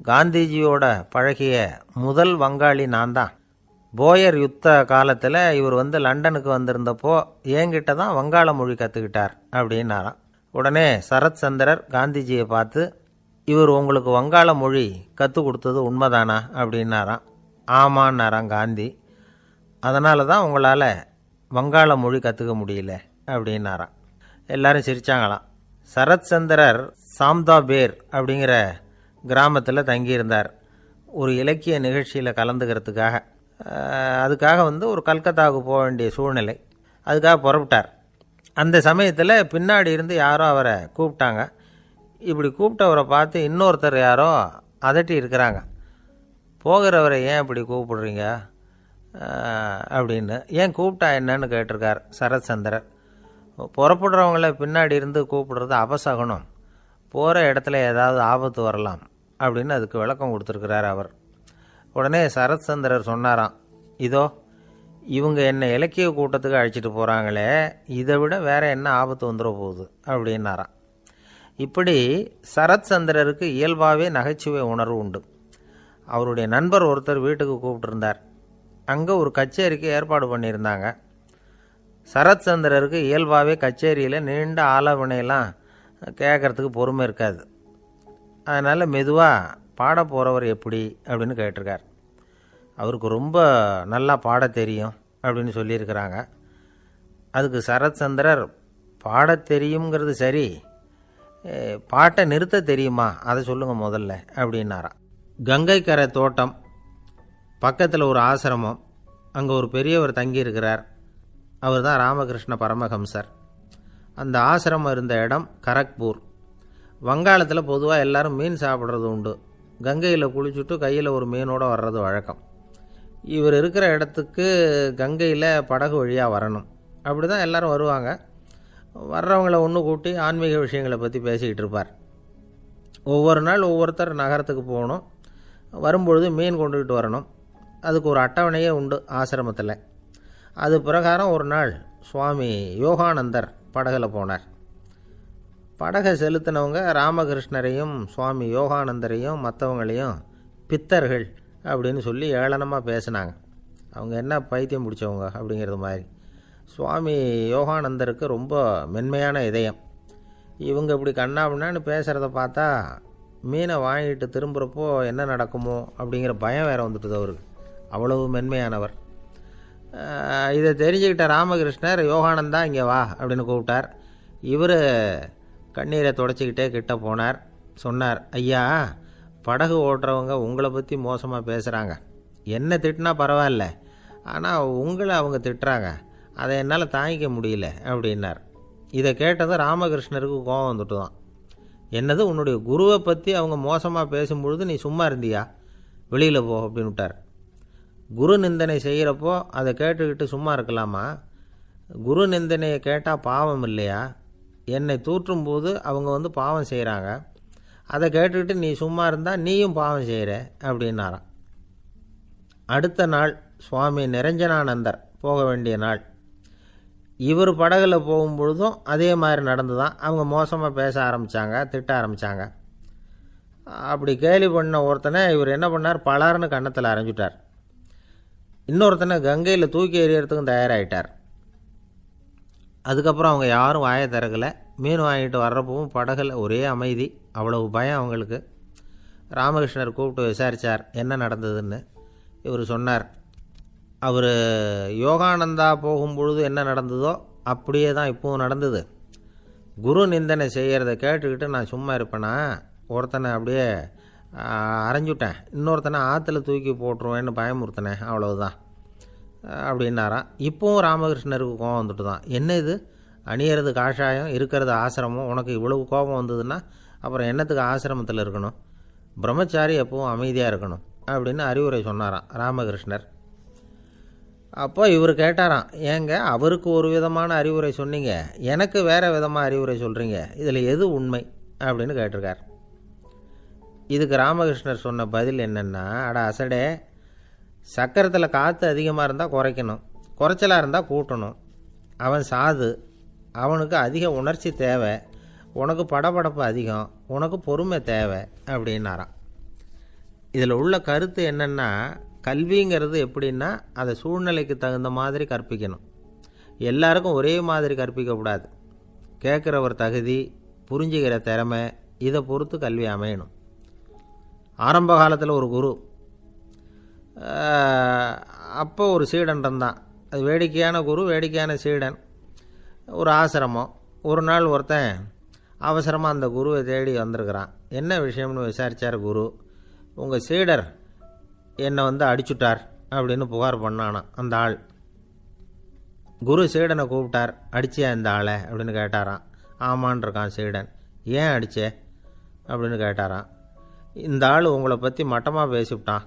காந்திஜியோட பழகிய முதல் வங்காளி நான் தான். போயர் யுத்த காலத்தில் இவர் லண்டனுக்கு வந்திருந்தப்போ என்கிட்ட தான் வங்காள மொழி கற்றுக்கிட்டார் அப்படின்னாராம். உடனே சரத் சந்திரர் காந்திஜியை பார்த்து, இவர் உங்களுக்கு வங்காள மொழி கற்றுக் கொடுத்தது உண்மைதானா அப்படின்னாராம். ஆமான்னாராம் காந்தி. அதனால தான் உங்களால் வங்காள மொழி கற்றுக்க முடியல அப்படின்னாராம். எல்லாரும் சிரித்தாங்களாம். சரத் சந்திரர் சாம்தாபேர் அப்படிங்கிற கிராமத்தில் தங்கியிருந்தார் ஒரு இலக்கிய நிகழ்ச்சியில் கலந்துக்கிறதுக்காக. அதுக்காக ஒரு கல்கத்தாவுக்கு போக வேண்டிய சூழ்நிலை. அதுக்காக புறப்பட்டார். அந்த சமயத்தில் பின்னாடி இருந்து யாரோ அவரை கூப்பிட்டாங்க. இப்படி கூப்பிட்டவரை பார்த்து இன்னொருத்தர் யாரோ அதட்டி இருக்கிறாங்க. போகிறவரை ஏன் இப்படி கூப்பிடுறீங்க அப்படின்னு. ஏன் கூப்பிட்டா என்னன்னு கேட்டிருக்கார் சரத் சந்திரர். புறப்படுறவங்கள பின்னாடி இருந்து கூப்பிடுறது அபசகுனம், போகிற இடத்துல ஏதாவது ஆபத்து வரலாம் அப்படின்னு அதுக்கு விளக்கம் கொடுத்துருக்கிறார் அவர். உடனே சரத் சந்திரர் சொன்னாராம், இதோ இவங்க என்னை இலக்கிய கூட்டத்துக்கு அழைச்சிட்டு போகிறாங்களே, இதை விட வேற என்ன ஆபத்து வந்துட போகுது அப்படின்னாராம். இப்படி சரத் சந்திரருக்கு இயல்பாகவே நகைச்சுவை உணர்வு உண்டு. அவருடைய நண்பர் ஒருத்தர் வீட்டுக்கு கூப்பிட்டுருந்தார். அங்கே ஒரு கச்சேரிக்கு ஏற்பாடு பண்ணியிருந்தாங்க. சரத் சந்திரருக்கு இயல்பாகவே கச்சேரியில் நீண்ட ஆலோசனையெல்லாம் கேட்குறதுக்கு பொறுமை இருக்காது. அதனால் மெதுவாக பாட போகிறவர் எப்படி அப்படின்னு கேட்டிருக்கார். அவருக்கு ரொம்ப நல்லா பாட தெரியும் அப்படின்னு சொல்லியிருக்கிறாங்க. அதுக்கு சரத் சந்திரர், பாட தெரியுங்கிறது சரி, பாட்டை நிறுத்த தெரியுமா அதை சொல்லுங்கள் முதல்ல அப்படின்னாராம். கங்கை கரை தோட்டம் பக்கத்தில் ஒரு ஆசிரமம், அங்கே ஒரு பெரியவர் தங்கியிருக்கிறார். அவர் தான் ராமகிருஷ்ண பரமஹம்சர். அந்த ஆசிரமம் இருந்த இடம் கரக்பூர். வங்காளத்தில் பொதுவாக எல்லாரும் மீன் சாப்பிட்றது உண்டு. கங்கையில் குளிச்சுட்டு கையில் ஒரு மீனோடு வர்றது வழக்கம். இவர் இருக்கிற இடத்துக்கு கங்கையில் படகு வழியாக வரணும். அப்படி தான் எல்லோரும் வருவாங்க. வர்றவங்கள ஒன்று கூட்டி ஆன்மீக விஷயங்களை பற்றி பேசிக்கிட்டு இருப்பார். ஒவ்வொரு நாள் ஒவ்வொருத்தர் நகரத்துக்கு போகணும். வரும்பொழுது மீன் கொண்டுக்கிட்டு வரணும். அதுக்கு ஒரு அட்டவணையே உண்டு ஆசிரமத்தில். அது பிரகாரம் ஒரு நாள் சுவாமி யோகானந்தர் படகுல போனார். படகை செலுத்தினவங்க ராமகிருஷ்ணரையும் சுவாமி யோகானந்தரையும் மற்றவங்களையும் பித்தர்கள் அப்படின்னு சொல்லி ஏளனமாக பேசினாங்க. அவங்க என்ன பைத்தியம் பிடிச்சவங்க அப்படிங்கிறது மாதிரி. சுவாமி யோகானந்தருக்கு ரொம்ப மென்மையான இதயம். இவங்க இப்படி கண்ணாபின்னான்னு பேசுகிறத பார்த்தா மீனை வாங்கிட்டு திரும்புகிறப்போ என்ன நடக்குமோ அப்படிங்கிற பயம் வேறு வந்துட்டுது அவருக்கு. அவ்வளவு மென்மையானவர். இதை தெரிஞ்சுக்கிட்ட ராமகிருஷ்ணர், யோகானந்தா இங்கே வா அப்படின்னு கூப்பிட்டார். இவர் கண்ணீரை தொடச்சிக்கிட்டே கிட்ட போனார். சொன்னார், ஐயா, படகு ஓட்டுறவங்க உங்களை பற்றி மோசமாக பேசுகிறாங்க. என்ன திட்டினா பரவாயில்ல, ஆனால் உங்களை அவங்க திட்டுறாங்க, அதை என்னால் தாங்கிக்க முடியல அப்படின்னார். இதை கேட்டதும் ராமகிருஷ்ணருக்கு கோபம் வந்துட்டு தான். என்னது, உன்னுடைய குருவை பற்றி அவங்க மோசமாக பேசும்பொழுது நீ சும்மா இருந்தியா? வெளியில் போ அப்படின்னு விட்டார். குரு நிந்தனை செய்கிறப்போ அதை கேட்டுக்கிட்டு சும்மா இருக்கலாமா? குரு நிந்தனையை கேட்டால் பாவம் இல்லையா? என்னை தூற்றும் போது அவங்க பாவம் செய்கிறாங்க. அதை கேட்டுக்கிட்டு நீ சும்மா இருந்தால் நீயும் பாவம் செய்கிற அப்படின்னாராம். அடுத்த நாள் சுவாமி நிரஞ்சனானந்தர் போக வேண்டிய நாள். இவர் படகுல போகும்பொழுதும் அதே மாதிரி நடந்து தான். அவங்க மோசமாக பேச ஆரம்பித்தாங்க, திட்ட ஆரம்பித்தாங்க. அப்படி கேலி பண்ண ஒருத்தனை இவர் என்ன பண்ணார், பலார்னு கன்னத்தில் அரைஞ்சிட்டார். இன்னொருத்தனை கங்கையில் தூக்கி எறியறதுக்கும் தயாராகிட்டார். அதுக்கப்புறம் அவங்க யாரும் வாயை திறக்கலை. மீன் வாங்கிட்டு வர்றப்பவும் படகுல ஒரே அமைதி. அவ்வளவு பயம் அவங்களுக்கு. ராமகிருஷ்ணர் கூப்பிட்டு விசாரித்தார் என்ன நடந்ததுன்னு. இவர் சொன்னார், அவர் யோகானந்தா போகும்பொழுது என்ன நடந்ததோ அப்படியே தான் இப்போவும் நடந்தது. குரு நிந்தனை செய்கிறத கேட்டுக்கிட்டு நான் சும்மா இருப்பேனா, ஒருத்தனை அப்படியே அரைஞ்சுட்டேன், இன்னொருத்தனை ஆற்றுல தூக்கி போட்டுருவேன்னு பயமுறுத்தினேன், அவ்வளவுதான் அப்படின்னாராம். இப்போவும் ராமகிருஷ்ணருக்கு கோபம் வந்துட்டு தான். என்ன இது, அணியறது காஷாயம், இருக்கிறது ஆசிரமம், உனக்கு இவ்வளவு கோபம் வந்ததுன்னா அப்புறம் என்னத்துக்கு ஆசிரமத்தில் இருக்கணும், பிரம்மச்சாரி எப்பவும் அமைதியாக இருக்கணும் அப்படின்னு அறிவுரை சொன்னாராம் ராமகிருஷ்ணர். அப்போ இவர் கேட்டாராம், ஏங்க அவருக்கு ஒரு விதமான அறிவுரை சொன்னீங்க, எனக்கு வேறு விதமாக அறிவுரை சொல்கிறீங்க, இதில் எது உண்மை அப்படின்னு கேட்டிருக்கார். இதுக்கு ராமகிருஷ்ணர் சொன்ன பதில் என்னென்னா, அட அசடே, சக்கரத்தில் காற்று அதிகமாக இருந்தால் குறைக்கணும், குறைச்சலாக இருந்தால் கூட்டணும். அவன் சாது, அவனுக்கு அதிக உணர்ச்சி தேவை, உனக்கு படபடப்பு அதிகம், உனக்கு பொறுமை தேவை அப்படின்னாராம். இதில் உள்ள கருத்து என்னென்னா, கல்விங்கிறது எப்படின்னா அதை சூழ்நிலைக்கு தகுந்த மாதிரி கற்பிக்கணும். எல்லாருக்கும் ஒரே மாதிரி கற்பிக்கக்கூடாது. கேட்குறவர் தகுதி, புரிஞ்சுக்கிற திறமை, இதை பொறுத்து கல்வி அமையணும். ஆரம்ப காலத்தில் ஒரு குரு, அப்போ ஒரு சீடன் இருந்தான். அது வேடிக்கையான குரு, வேடிக்கையான சீடன். ஒரு ஆசிரமம். ஒரு நாள் ஒருத்தன் அவசரமாக அந்த குருவை தேடி வந்திருக்கிறான். என்ன விஷயம்னு விசாரித்தார் குரு. உங்கள் சீடர் என்னை அடிச்சுட்டார் அப்படின்னு புகார் பண்ணானா அந்த ஆள். குரு சீடனை கூப்பிட்டார். அடிச்சியா இந்த ஆளை அப்படின்னு கேட்டாராம். ஆமான் இருக்கான் சீடன். ஏன் அடிச்சே அப்படின்னு கேட்டாராம். இந்த ஆள் உங்களை பற்றி மட்டமாக பேசிவிட்டான்,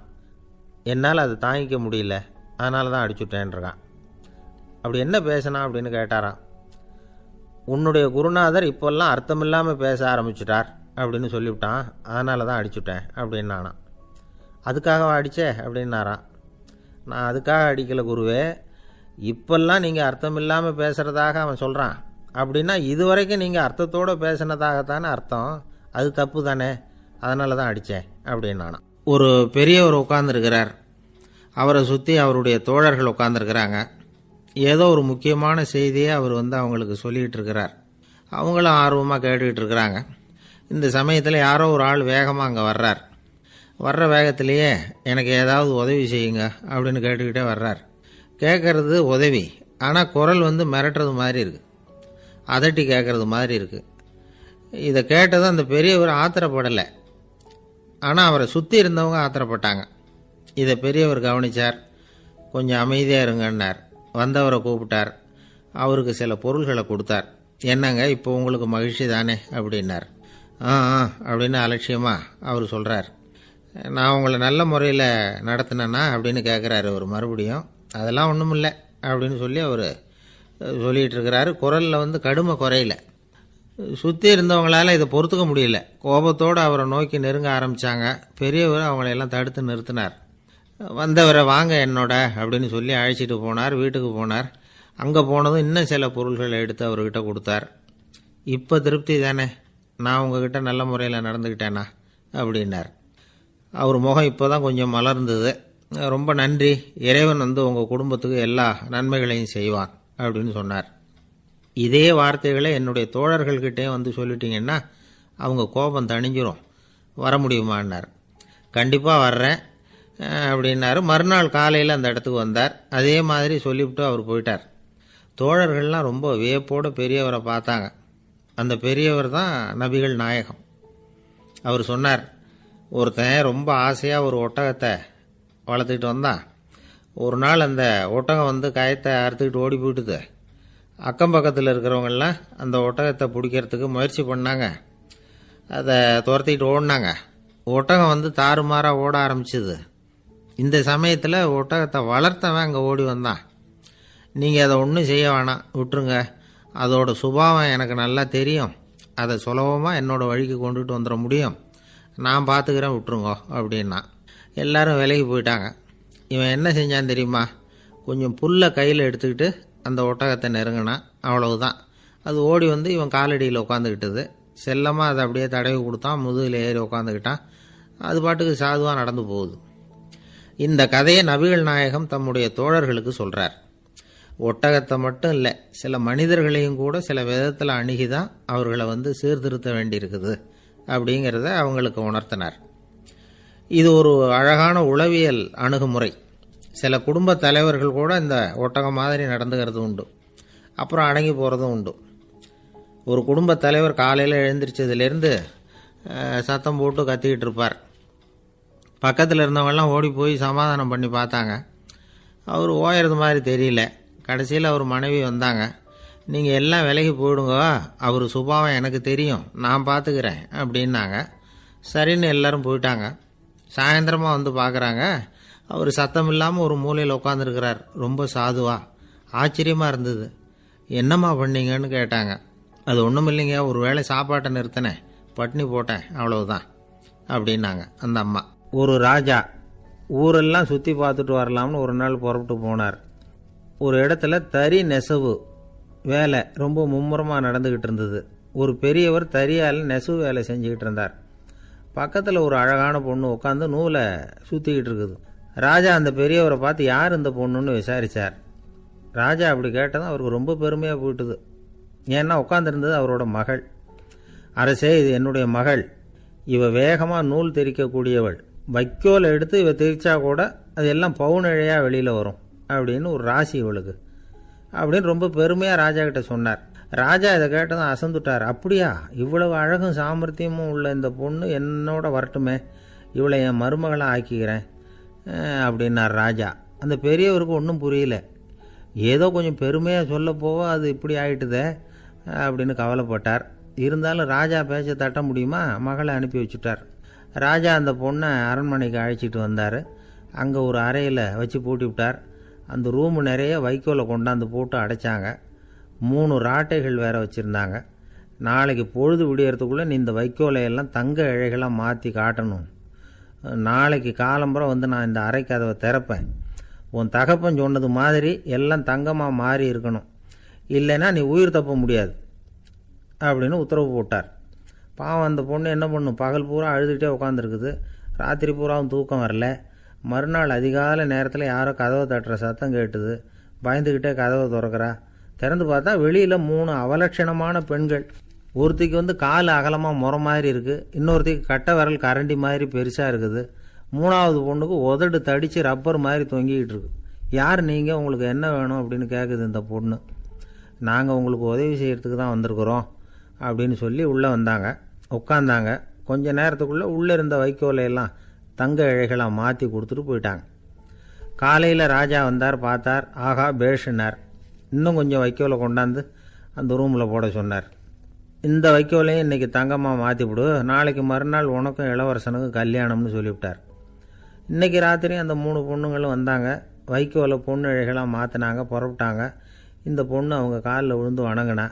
என்னால் அதை தாங்கிக்க முடியல, அதனால தான் அடிச்சுட்டேன்ருக்கான். அப்படி என்ன பேசினா அப்படின்னு கேட்டாராம். உன்னுடைய குருநாதர் இப்போல்லாம் அர்த்தமில்லாமல் பேச ஆரம்பிச்சுட்டார் அப்படின்னு சொல்லிவிட்டான், அதனால தான் அடிச்சுட்டேன் அப்படின்னானா. அதுக்காக அடித்தே அப்படின்னாராம். நான் அதுக்காக அடிக்கலை குருவே, இப்போல்லாம் நீங்கள் அர்த்தம் இல்லாமல் பேசுகிறதாக அவன் சொல்கிறான், அப்படின்னா இதுவரைக்கும் நீங்கள் அர்த்தத்தோடு பேசினதாகத்தானே அர்த்தம், அது தப்பு தானே, அதனால தான் அடித்தேன் அப்படின்னானா. ஒரு பெரியவர் உட்கார்ந்துருக்கிறார். அவரை சுற்றி அவருடைய தோழர்கள் உட்காந்துருக்கிறாங்க. ஏதோ ஒரு முக்கியமான செய்தியை அவர் அவங்களுக்கு சொல்லிகிட்டு இருக்கிறார். அவங்களும் ஆர்வமாக கேட்டுக்கிட்டு இருக்கிறாங்க. இந்த சமயத்தில் யாரோ ஒரு ஆள் வேகமாக அங்கே வர்றார். வர்ற வேகத்திலேயே எனக்கு ஏதாவது உதவி செய்யுங்க அப்படின்னு கேட்டுக்கிட்டே வர்றார். கேட்குறது உதவி, ஆனால் குரல் மிரட்டுறது மாதிரி இருக்குது, அதட்டி கேட்குறது மாதிரி இருக்குது. இதை கேட்டதும் அந்த பெரியவர் ஆத்திரப்படலை, ஆனால் அவரை சுற்றி இருந்தவங்க ஆத்திரப்பட்டாங்க. இதை பெரியவர் கவனித்தார். கொஞ்சம் அமைதியாக இருங்கன்னார். வந்தவரை கூப்பிட்டார். அவருக்கு சில பொருள்களை கொடுத்தார். என்னங்க இப்போ உங்களுக்கு மகிழ்ச்சி தானே அப்படின்னார். ஆ அப்படின்னு அலட்சியமாக அவர் சொல்கிறார். நான் உங்களை நல்ல முறையில் நடத்தினேன்னா அப்படின்னு கேட்குறாரு அவர் மறுபடியும். அதெல்லாம் ஒன்றும் இல்லை அப்படின்னு சொல்லி அவர் சொல்லிகிட்டு இருக்கிறாரு. குரலில் கடுமை குறையில. சுற்றி இருந்தவங்களால் இதை பொறுத்துக்க முடியல. கோபத்தோடு அவரை நோக்கி நெருங்க ஆரம்பித்தாங்க. பெரியவர் அவங்களையெல்லாம் தடுத்து நிறுத்தினார். வந்தவரை வாங்க என்னோட அப்படின்னு சொல்லி அழைச்சிட்டு போனார். வீட்டுக்கு போனார். அங்கே போனதும் இன்னும் சில பொருள்களை எடுத்து அவர்கிட்ட கொடுத்தார். இப்போ திருப்தி தானே, நான் உங்ககிட்ட நல்ல முறையில் நடந்துக்கிட்டேனா அப்படின்னார். அவர் முகம் இப்போ தான் கொஞ்சம் மலர்ந்தது. ரொம்ப நன்றி, இறைவன் உங்கள் குடும்பத்துக்கு எல்லா நன்மைகளையும் செய்வான் அப்படின்னு சொன்னார். இதே வார்த்தைகளை என்னுடைய தோழர்கள்கிட்டே சொல்லிட்டீங்கன்னா அவங்க கோபம் தணிஞ்சிரும், வர முடியுமான்னார். கண்டிப்பாக வர்றேன் அப்படின்னாரு. மறுநாள் காலையில் அந்த இடத்துக்கு வந்தார். அதே மாதிரி சொல்லிவிட்டு அவர் போயிட்டார். தோழர்கள்லாம் ரொம்ப வியப்போடு பெரியவரை பார்த்தாங்க. அந்த பெரியவர் தான் நபிகள் நாயகம். அவர் சொன்னார், ஒருத்தன் ரொம்ப ஆசையாக ஒரு ஒட்டகத்தை வளர்த்துக்கிட்டு வந்தான். ஒரு நாள் அந்த ஒட்டகம் கயத்தை அறுத்துக்கிட்டு ஓடி போயிட்டுது. அக்கம் பக்கத்தில் இருக்கிறவங்கெல்லாம் அந்த ஒட்டகத்தை பிடிக்கிறதுக்கு முயற்சி பண்ணாங்க. அதை துரத்திக்கிட்டு ஓடினாங்க. ஒட்டகம் தாறுமாறாக ஓட ஆரம்பிச்சிது. இந்த சமயத்தில் ஒட்டகத்தை வளர்த்தவன் அங்கே ஓடி வந்தான். நீங்கள் அதை ஒன்றும் செய்ய வேணாம், விட்டுருங்க, அதோட சுபாவம் எனக்கு நல்லா தெரியும், அதை சுலபமாக என்னோடய வழிக்கு கொண்டுட்டு வந்துட முடியும், நான் பார்த்துக்கிறேன், விட்டுருங்கோ அப்படின்னா. எல்லாரும் விலகி போயிட்டாங்க. இவன் என்ன செஞ்சான் தெரியுமா, கொஞ்சம் புல்லை கையில் எடுத்துக்கிட்டு அந்த ஒட்டகத்தை நெருங்கினா அவ்வளவுதான். அது ஓடி வந்து இவன் காலடியில் உட்காந்துக்கிட்டது. செல்லமாக அதை அப்படியே தடவி கொடுத்தான், முதுகில் ஏறி உட்காந்துக்கிட்டான். அது பாட்டுக்கு சாதுவாக நடந்து போகுது. இந்த கதையை நபிகள் நாயகம் தம்முடைய தோழர்களுக்கு சொல்கிறார். ஒட்டகத்தை மட்டும் இல்லை, சில மனிதர்களையும் கூட சில விதத்தில் அணுகி தான் அவர்களை வந்து சீர்திருத்த வேண்டியிருக்குது அப்படிங்கிறத அவங்களுக்கு உணர்த்தினார். இது ஒரு அழகான உளவியல் அணுகுமுறை. சில குடும்ப தலைவர்கள் கூட இந்த ஒட்டகம் மாதிரி நடந்துக்கிறது உண்டு, அப்புறம் அடங்கி போகிறதும் உண்டு. ஒரு குடும்ப தலைவர் காலையில் எழுந்திரிச்சதுலேருந்து சத்தம் போட்டு கத்திக்கிட்டு இருப்பார். பக்கத்தில் இருந்தவங்கெல்லாம் ஓடி போய் சமாதானம் பண்ணி பார்த்தாங்க. அவர் ஓயறது மாதிரி தெரியல. கடைசியில் அவர் மனைவி வந்தாங்க. நீங்கள் எல்லாம் விலகி போயிடுங்க, அவர் சுபாவம் எனக்கு தெரியும், நான் பார்த்துக்கிறேன் அப்படின்னாங்க. சரின்னு எல்லோரும் போயிட்டாங்க. சாயந்தரமாக வந்து பார்க்குறாங்க, அவர் சத்தம் இல்லாமல் ஒரு மூலையில் உட்காந்துருக்கிறார், ரொம்ப சாதுவா. ஆச்சரியமாக இருந்தது. என்னம்மா பண்ணீங்கன்னு கேட்டாங்க. அது ஒன்றும் இல்லைங்க, ஒரு வேளை சாப்பாட்டை நிறுத்தினேன், பட்னி போட்டேன், அவ்வளவுதான் அப்படின்னாங்க அந்த அம்மா. ஒரு ராஜா ஊரெல்லாம் சுற்றி பார்த்துட்டு வரலாம்னு ஒரு நாள் புறப்பட்டு போனார். ஒரு இடத்துல தறி நெசவு வேலை ரொம்ப மும்முரமாக நடந்துக்கிட்டு இருந்தது. ஒரு பெரியவர் தறியால் நெசவு வேலை செஞ்சுக்கிட்டு இருந்தார். பக்கத்தில் ஒரு அழகான பொண்ணு உட்காந்து நூலை சுற்றிக்கிட்டு இருக்குது. ராஜா அந்த பெரியவரை பார்த்து யார் இந்த பொண்ணுன்னு விசாரித்தார். ராஜா அப்படி கேட்டதும் அவருக்கு ரொம்ப பெருமையாக போயிட்டுது. ஏன்னா உட்காந்துருந்தது அவரோட மகள். அரசே, இது என்னுடைய மகள், இவ வேகமாக நூல் தெரிக்கக்கூடியவள், வைக்கோலை எடுத்து இவ தெரிச்சா கூட அது எல்லாம் பவுனிழையாக வெளியில் வரும் அப்படின்னு ஒரு ராசி இவளுக்கு அப்படின்னு ரொம்ப பெருமையாக ராஜா கிட்ட சொன்னார். ராஜா இதை கேட்டதும் அசந்துட்டார். அப்படியா, இவ்வளவு அழகும் சாமர்த்தியமும் உள்ள இந்த பொண்ணு என்னோட வரட்டுமே, இவளை என் மருமகளாக ஆக்கிக்கிறேன் அப்படின்னார் ராஜா. அந்த பெரியவருக்கு ஒன்றும் புரியல. ஏதோ கொஞ்சம் பெருமையாக சொல்ல போவ அது இப்படி ஆயிட்டுதே அப்படின்னு கவலைப்பட்டார். இருந்தாலும் ராஜா பேச்ச தட்ட முடியுமா, மகளை அனுப்பி வச்சுட்டார். ராஜா அந்த பொண்ணை அரண்மனைக்கு அழைச்சிட்டு வந்தார். அங்கே ஒரு அறையில் வச்சு பூட்டி விட்டார். அந்த ரூமு நிறைய வைக்கோலை கொண்டாந்து போட்டு அடைச்சாங்க. 3 ராட்டைகள் வேறு வச்சுருந்தாங்க. நாளைக்கு பொழுது விடியறதுக்குள்ளே நீ இந்த வைக்கோலையெல்லாம் தங்க இழைகளாக மாற்றி காட்டணும். நாளைக்கு காலம்புறம் வந்து நான் இந்த அறை கதவை திறப்பேன். உன் தகப்பன் சொன்னது மாதிரி எல்லாம் தங்கமாக மாறி இருக்கணும், இல்லைன்னா நீ உயிர் தப்ப முடியாது அப்படின்னு உத்தரவு போட்டார். பாவம் அந்த பொண்ணு என்ன பண்ணும், பகல் பூரா அழுதுகிட்டே உட்காந்துருக்குது. ராத்திரி பூராவும் தூக்கம் வரல. மறுநாள் அதிகாலை நேரத்தில் யாரோ கதவை தட்டுற சத்தம் கேட்டுது. பயந்துக்கிட்டே கதவை திறக்கிறா. திறந்து பார்த்தா வெளியில் 3 அவலட்சணமான பெண்கள். ஒருத்திக்கு வந்து கால் அகலமாக முறை மாதிரி இருக்குது, இன்னொருத்திக்கு கட்டை விரல் கரண்டி மாதிரி பெருசாக இருக்குது, 3வது பொண்ணுக்கு உதடு தடித்து ரப்பர் மாதிரி தொங்கிக்கிட்டு இருக்கு. யார் நீங்கள், உங்களுக்கு என்ன வேணும் அப்படின்னு கேட்குது இந்த பொண்ணு. நாங்கள் உங்களுக்கு உதவி செய்கிறதுக்கு தான் வந்திருக்கிறோம் அப்படின்னு சொல்லி உள்ளே வந்தாங்க. உட்காந்தாங்க. கொஞ்ச நேரத்துக்குள்ளே உள்ளே இருந்த வைக்கோலையெல்லாம் தங்க இழைகளாக மாற்றி கொடுத்துட்டு போயிட்டாங்க. காலையில் ராஜா வந்தார், பார்த்தார். ஆகா பேஷுனார். இன்னும் கொஞ்சம் வைக்கோலை கொண்டாந்து அந்த ரூமில் போட சொன்னார். இந்த வைக்கோலையும் இன்றைக்கி தங்கமாக மாற்றிவிடு, நாளைக்கு மறுநாள் உனக்கும் இளவரசனுக்கும் கல்யாணம்னு சொல்லிவிட்டார். இன்றைக்கி ராத்திரி அந்த 3 பொண்ணுங்களும் வந்தாங்க. வைக்கோலை பொண்ணு இழைகளாக மாற்றினாங்க, புறப்பட்டாங்க. இந்த பொண்ணு அவங்க காலில் விழுந்து வணங்கினா.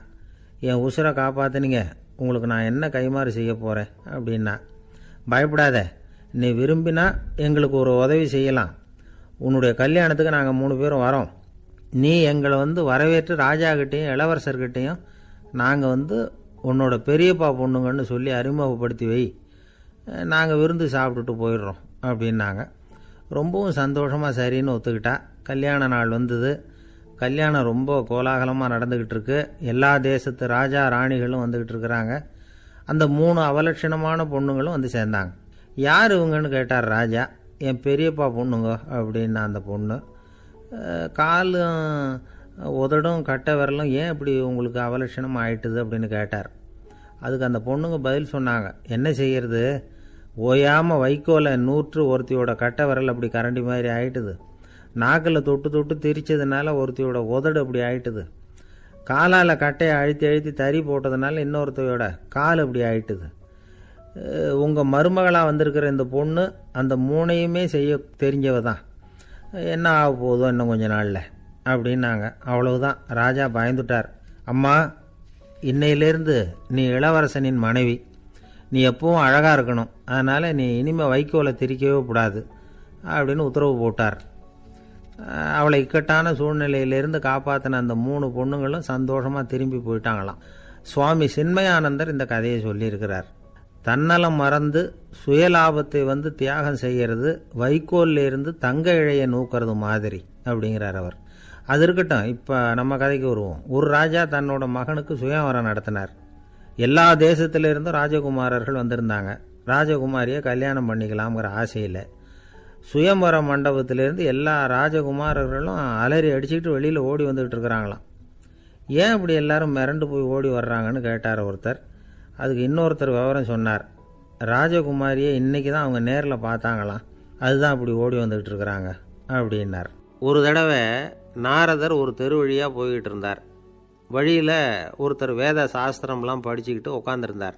என் உசுரை காப்பாற்றினீங்க, உங்களுக்கு நான் என்ன கைமாறு செய்ய போகிறேன் அப்படின்னா. பயப்படாத, நீ விரும்பினா எங்களுக்கு ஒரு உதவி செய்யலாம். உன்னுடைய கல்யாணத்துக்கு நாங்கள் 3 பேரும் வரோம். நீ எங்களை வந்து வரவேற்று ராஜாக்கிட்டேயும் இளவரசர்கிட்டையும் நாங்கள் வந்து உன்னோட பெரியப்பா பொண்ணுங்கன்னு சொல்லி அறிமுகப்படுத்தி வை, நாங்கள் விருந்து சாப்பிட்டுட்டு போயிடுறோம் அப்படின்னாங்க. ரொம்பவும் சந்தோஷமாக சரின்னு ஒத்துக்கிட்டா. கல்யாண நாள் வந்தது. கல்யாணம் ரொம்ப கோலாகலமாக நடந்துக்கிட்டு இருக்கு. எல்லா தேசத்து ராஜா ராணிகளும் வந்துக்கிட்டு இருக்கிறாங்க. அந்த 3 அவலட்சணமான பொண்ணுங்களும் வந்து சேர்ந்தாங்க. யார் இவங்கன்னு கேட்டார் ராஜா. என் பெரியப்பா பொண்ணுங்க அப்படின்னா அந்த பொண்ணு. காலும் உதடும் கட்டை விரலும் ஏன் இப்படி உங்களுக்கு அவலட்சணம் ஆயிட்டுது அப்படின்னு கேட்டார். அதுக்கு அந்த பொண்ணுங்க பதில் சொன்னாங்க. என்ன செய்கிறது, ஓயாமல் வைக்கோலை நூற்று ஒருத்தியோட கட்டை விரல் அப்படி கரண்டி மாதிரி ஆயிட்டுது, நாக்கில் தொட்டு தொட்டு திரிச்சதுனால ஒருத்தியோட உதடு அப்படி ஆயிட்டுது, காலால் கட்டையை அழுத்தி அழுத்தி தறி போட்டதுனால இன்னொருத்தையோட கால் அப்படி ஆயிட்டுது. உங்கள் மருமகளாக வந்திருக்கிற இந்த பொண்ணு அந்த 3ஐயுமே செய்ய தெரிஞ்சவ தான், என்ன ஆக போதும் இன்னும் கொஞ்ச நாளில் அப்படின்னாங்க. அவ்வளவுதான். ராஜா பயந்துட்டார். அம்மா, இன்னையிலேருந்து நீ இளவரசனின் மனைவி, நீ எப்பவும் அழகாக இருக்கணும், அதனால் நீ இனிமேல் வைக்கோலை திரிக்கவே கூடாது அப்படின்னு உத்தரவு போட்டார். அவளை இக்கட்டான சூழ்நிலையிலிருந்து காப்பாற்றின அந்த 3 பொண்ணுங்களும் சந்தோஷமாக திரும்பி போயிட்டாங்களாம். சுவாமி சின்மயானந்தர் இந்த கதையை சொல்லியிருக்கிறார். தன்னலம் மறந்து சுயலாபத்தை தியாகம் செய்கிறது வைக்கோல்லேருந்து தங்க இழையை நூக்கிறது மாதிரி அப்படிங்கிறார் அவர். அது இருக்கட்டும், இப்போ நம்ம கதைக்கு வருவோம். ஒரு ராஜா தன்னோட மகனுக்கு சுயவரம் நடத்தினார். எல்லா தேசத்திலிருந்தும் ராஜகுமாரர்கள் வந்திருந்தாங்க. ராஜகுமாரியை கல்யாணம் பண்ணிக்கலாம்ங்கிற ஆசையில் சுயம்பர மண்டபத்திலேருந்து எல்லா ராஜகுமாரர்களும் அலறி அடிச்சுக்கிட்டு வெளியில் ஓடி வந்துக்கிட்டு இருக்கிறாங்களாம். ஏன் இப்படி எல்லாரும் மிரண்டு போய் ஓடி வர்றாங்கன்னு கேட்டார் ஒருத்தர். அதுக்கு இன்னொருத்தர் விவரம் சொன்னார். ராஜகுமாரியை இன்றைக்கி தான் அவங்க நேரில் பார்த்தாங்களாம், அதுதான் அப்படி ஓடி வந்துக்கிட்டு இருக்கிறாங்க அப்படின்னார். ஒரு தடவை நாரதர் ஒரு தெரு வழியாக போய்கிட்டு இருந்தார். வழியில் ஒருத்தர் வேத சாஸ்திரம்லாம் படிச்சுக்கிட்டு உட்காந்துருந்தார்.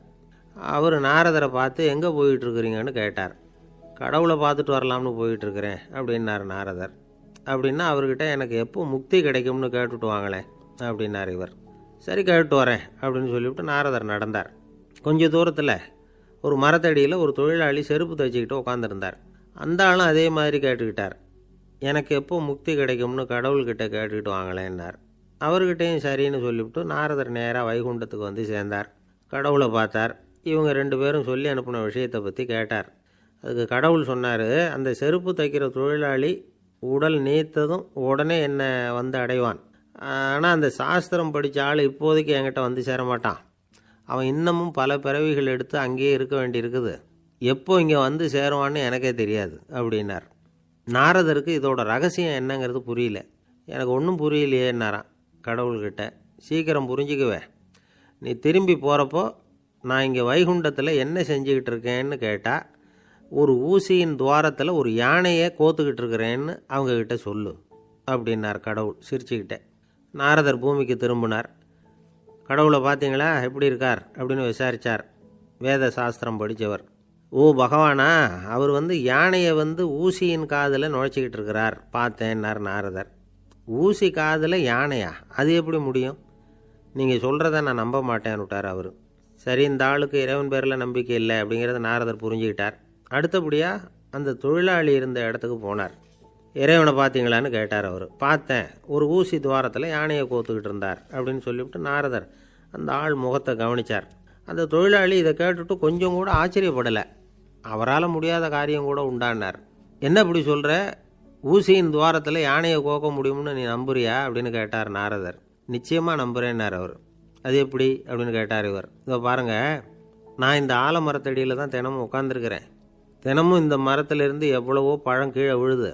அவர் நாரதரை பார்த்து எங்கே போயிட்டுருக்குறீங்கன்னு கேட்டார். கடவுளை பார்த்துட்டு வரலாம்னு போயிட்டுருக்கிறேன் அப்படின்னார் நாரதர். அப்படின்னா அவர்கிட்ட எனக்கு எப்போ முக்தி கிடைக்கும்னு கேட்டுட்டு வாங்களேன் அப்படின்னார் இவர். சரி கேட்டு வரேன் அப்படின்னு சொல்லிவிட்டு நாரதர் நடந்தார். கொஞ்சம் தூரத்தில் ஒரு மரத்தடியில் ஒரு தொழிலாளி செருப்பு தைச்சிக்கிட்டு உட்காந்துருந்தார். அந்த ஆளும் அதே மாதிரி கேட்டுக்கிட்டார். எனக்கு எப்போ முக்தி கிடைக்கும்னு கடவுள்கிட்ட கேட்டுக்கிட்டு வாங்களேன்னார். அவர்கிட்டையும் சரின்னு சொல்லிவிட்டு நாரதர் நேராக வைகுண்டத்துக்கு சேர்ந்தார். கடவுளை பார்த்தார். இவங்க 2 பேரும் சொல்லி அனுப்பின விஷயத்தை பற்றி கேட்டார். அதுக்கு கடவுள் சொன்னார், அந்த செருப்பு தைக்கிற தொழிலாளி உடல் நீத்ததும் உடனே என்னை அடைவான். ஆனால் அந்த சாஸ்திரம் படித்த ஆள் இப்போதைக்கு என்கிட்ட சேர மாட்டான். அவன் இன்னமும் பல பிறவிகள் எடுத்து அங்கேயே இருக்க வேண்டியிருக்குது. எப்போ இங்கே சேருவான்னு எனக்கே தெரியாது அப்படின்னார். நாரதருக்கு இதோட ரகசியம் என்னங்கிறது புரியல. எனக்கு ஒன்றும் புரியலையேன்னாரான் கடவுள்கிட்ட. சீக்கிரம் புரிஞ்சுக்குவேன், நீ திரும்பி போகிறப்போ நான் இங்கே வைகுண்டத்தில் என்ன செஞ்சுக்கிட்டு இருக்கேன்னு கேட்டால் ஒரு ஊசியின் துவாரத்தில் ஒரு யானையை கோத்துக்கிட்டு இருக்கிறேன்னு அவங்கக்கிட்ட சொல்லு அப்படின்னார் கடவுள் சிரிச்சுக்கிட்டே. நாரதர் பூமிக்கு திரும்பினார். கடவுளை பார்த்தீங்களா எப்படி இருக்கார் அப்படின்னு விசாரித்தார் வேத சாஸ்திரம் படித்தவர். ஓ பகவானா, அவர் யானையை ஊசியின் காதில் நுழைச்சிக்கிட்டு இருக்கிறார் பார்த்தேன்னார் நாரதர். ஊசி காதில் யானையா? அது எப்படி முடியும்? நீங்கள் சொல்கிறத நான் நம்ப மாட்டேன்னு விட்டார் அவர். சரி, இந்த ஆளுக்கு இறைவன் பேரில் நம்பிக்கை இல்லை அப்படிங்கிறத நாரதர் புரிஞ்சுக்கிட்டார். அடுத்தபடியாக அந்த தொழிலாளி இருந்த இடத்துக்கு போனார். இறைவனை பார்த்தீங்களான்னு கேட்டார் அவர். பார்த்தேன், ஒரு ஊசி துவாரத்தில் யானையை கோத்துக்கிட்டு இருந்தார் அப்படின்னு சொல்லிவிட்டு நாரதர் அந்த ஆள் முகத்தை கவனித்தார். அந்த தொழிலாளி இதை கேட்டுட்டு கொஞ்சம் கூட ஆச்சரியப்படலை. அவரால் முடியாத காரியம் கூட உண்டானார். என்ன இப்படி சொல்கிற, ஊசியின் துவாரத்தில் யானையை கோக்க முடியும்னு நீ நம்புறியா அப்படின்னு கேட்டார் நாரதர். நிச்சயமாக நம்புகிறேன்னார் அவர். அது எப்படி அப்படின்னு கேட்டார் இவர். இதோ பாருங்கள், நான் இந்த ஆலமரத்தடியில் தான் தினமும் உட்காந்துருக்கிறேன். தினமும் இந்த மரத்திலிருந்து எவ்வளவோ பழம் கீழே விழுது.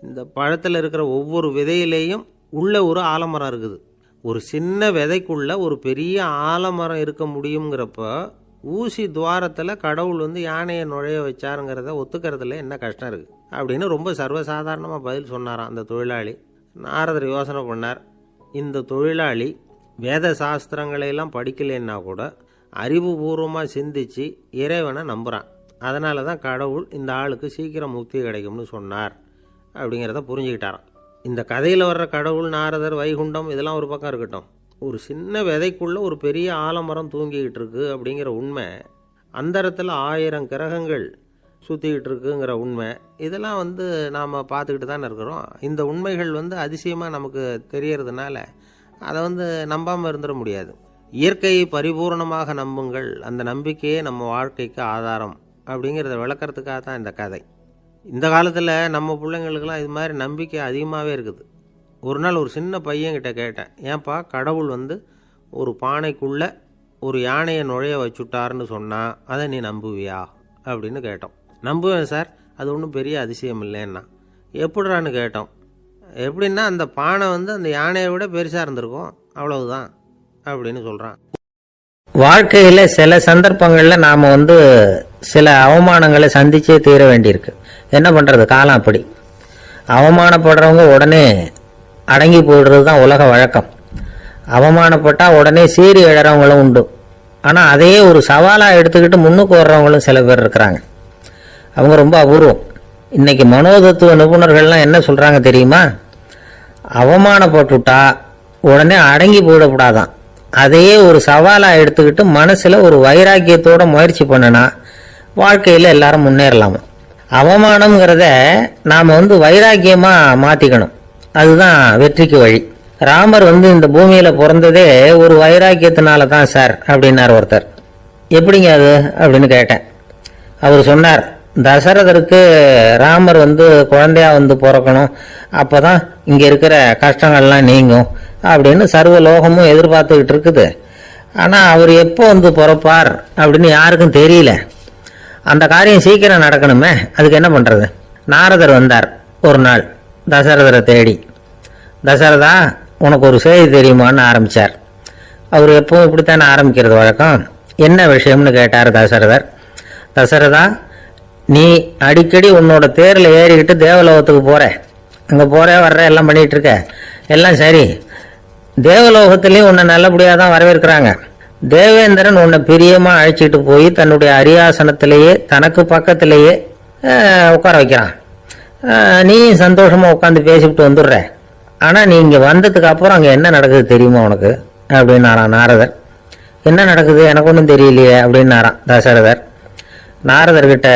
இந்த பழத்தில் இருக்கிற ஒவ்வொரு விதையிலேயும் உள்ள ஒரு ஆலமரம் இருக்குது. ஒரு சின்ன விதைக்குள்ள ஒரு பெரிய ஆலமரம் இருக்க முடியுங்கிறப்ப ஊசி துவாரத்தில் கடவுள் யானையை நுழைய வச்சாருங்கிறத ஒத்துக்கிறதுல என்ன கஷ்டம் இருக்குது அப்படின்னு ரொம்ப சர்வசாதாரணமாக பதில் சொன்னாராம் அந்த தொழிலாளி. நாரதர் யோசனை பண்ணார். இந்த தொழிலாளி வேத சாஸ்திரங்களையெல்லாம் படிக்கலைன்னா கூட அறிவுபூர்வமாக சிந்தித்து இறைவனை நம்புகிறான். அதனால தான் கடவுள் இந்த ஆளுக்கு சீக்கிரம் முக்தி கிடைக்கும்னு சொன்னார் அப்படிங்கிறத புரிஞ்சுக்கிட்டாராம். இந்த கதையில் வர்ற கடவுள், நாரதர், வைகுண்டம் இதெல்லாம் ஒரு பக்கம் இருக்கட்டும், ஒரு சின்ன விதைக்குள்ளே ஒரு பெரிய ஆலமரம் தூங்கிக்கிட்டு இருக்கு அப்படிங்கிற உண்மை, அந்தரத்தில் 1000 கிரகங்கள் சுற்றிக்கிட்டு இருக்குங்கிற உண்மை, இதெல்லாம் நாம் பார்த்துக்கிட்டு தானே இருக்கிறோம். இந்த உண்மைகள் அதிசயமாக நமக்கு தெரியறதுனால அதை நம்பாமல் இருந்துட முடியாது. இயற்கையை பரிபூர்ணமாக நம்புங்கள், அந்த நம்பிக்கையே நம்ம வாழ்க்கைக்கு ஆதாரம் அப்படிங்கிறத விளக்கிறதுக்காக தான் இந்த கதை. இந்த காலத்தில் நம்ம பிள்ளைங்களுக்கெல்லாம் இது மாதிரி நம்பிக்கை அதிகமாகவே இருக்குது. ஒரு நாள் ஒரு சின்ன பையன்கிட்ட கேட்டேன், ஏன்பா கடவுள் ஒரு பானைக்குள்ளே ஒரு யானையை நுழைய வச்சுட்டாருன்னு சொன்னால் அதை நீ நம்புவியா அப்படின்னு கேட்டோம். நம்புவேன் சார், அது ஒன்றும் பெரிய அதிசயம் இல்லைன்னா. எப்படிறான்னு கேட்டோம். எப்படின்னா அந்த பானை அந்த யானையை விட பெருசாக இருந்திருக்கும், அவ்வளவுதான் அப்படின்னு சொல்கிறான். வாழ்க்கையில் சில சந்தர்ப்பங்களில் நாம் சில அவமானங்களை சந்திச்சே தீர வேண்டியிருக்கு. என்ன பண்ணுறது, காலம் அப்படி. அவமானப்படுறவங்க உடனே அடங்கி போயிடுறது தான் உலக வழக்கம். அவமானப்பட்டால் உடனே சீறி எழறவங்களும் உண்டு. ஆனால் அதையே ஒரு சவாலாக எடுத்துக்கிட்டு முன்னுக்கு வர்றவங்களும் சில பேர் இருக்கிறாங்க. அவங்க ரொம்ப அபூர்வம். இன்றைக்கி மனோதத்துவ நிபுணர்கள்லாம் என்ன சொல்கிறாங்க தெரியுமா? அவமானப்பட்டுட்டா உடனே அடங்கி போயிடக்கூடாதான். அதையே ஒரு சவாலாக எடுத்துக்கிட்டு மனசில் ஒரு வைராக்கியத்தோட முயற்சி பண்ணினா வாழ்க்கையில் எல்லாரும் முன்னேறலாமா. அவமானம்ங்கிறத நாம் வைராக்கியமாக மாற்றிக்கணும். அதுதான் வெற்றிக்கு வழி. ராமர் இந்த பூமியில் பிறந்ததே ஒரு வைராக்கியத்தினால தான் சார் அப்படின்னார் ஒருத்தர். எப்படிங்க அது அப்படின்னு கேட்டேன். அவர் சொன்னார், தசரதருக்கு ராமர் குழந்தையா பிறக்கணும், அப்போ தான் இங்கே இருக்கிற கஷ்டங்கள்லாம் நீங்கும் அப்படின்னு சர்வ லோகமும் எதிர்பார்த்துக்கிட்டு இருக்குது. ஆனால் அவர் எப்போ பிறப்பார் அப்படின்னு யாருக்கும் தெரியல. அந்த காரியம் சீக்கிரம் நடக்கணுமே, அதுக்கு என்ன பண்ணுறது? நாரதர் வந்தார் ஒரு நாள் தசரதரை தேடி. தசரதா, உனக்கு ஒரு செய்தி தெரியுமான்னு ஆரம்பித்தார். அவர் எப்பவும் இப்படித்தானே ஆரம்பிக்கிறது வழக்கம். என்ன விஷயம்னு கேட்டார் தசரதர். தசரதா, நீ அடிக்கடி உன்னோட தேரில் ஏறிக்கிட்டு தேவலோகத்துக்கு போகிற, அங்கே போகிற வர்ற எல்லாம் பண்ணிகிட்டு இருக்க, எல்லாம் சரி. தேவலோகத்துலேயும் உன்னை நல்லபடியாக தான் வரவேற்கிறாங்க. தேவேந்திரன் உன்னை பிரியமாக அழைச்சிட்டு போய் தன்னுடைய அரியாசனத்திலேயே தனக்கு பக்கத்திலேயே உட்கார வைக்கிறான். நீயும் சந்தோஷமாக உட்காந்து பேசிவிட்டு வந்துடுற. ஆனால் நீ இங்கே வந்ததுக்கு அப்புறம் அங்கே என்ன நடக்குது தெரியுமா உனக்கு அப்படின்னாரான் நாரதர். என்ன நடக்குது எனக்கு ஒன்றும் தெரியலையே அப்படின்னாரான் தசரதர். நாரதர்கிட்ட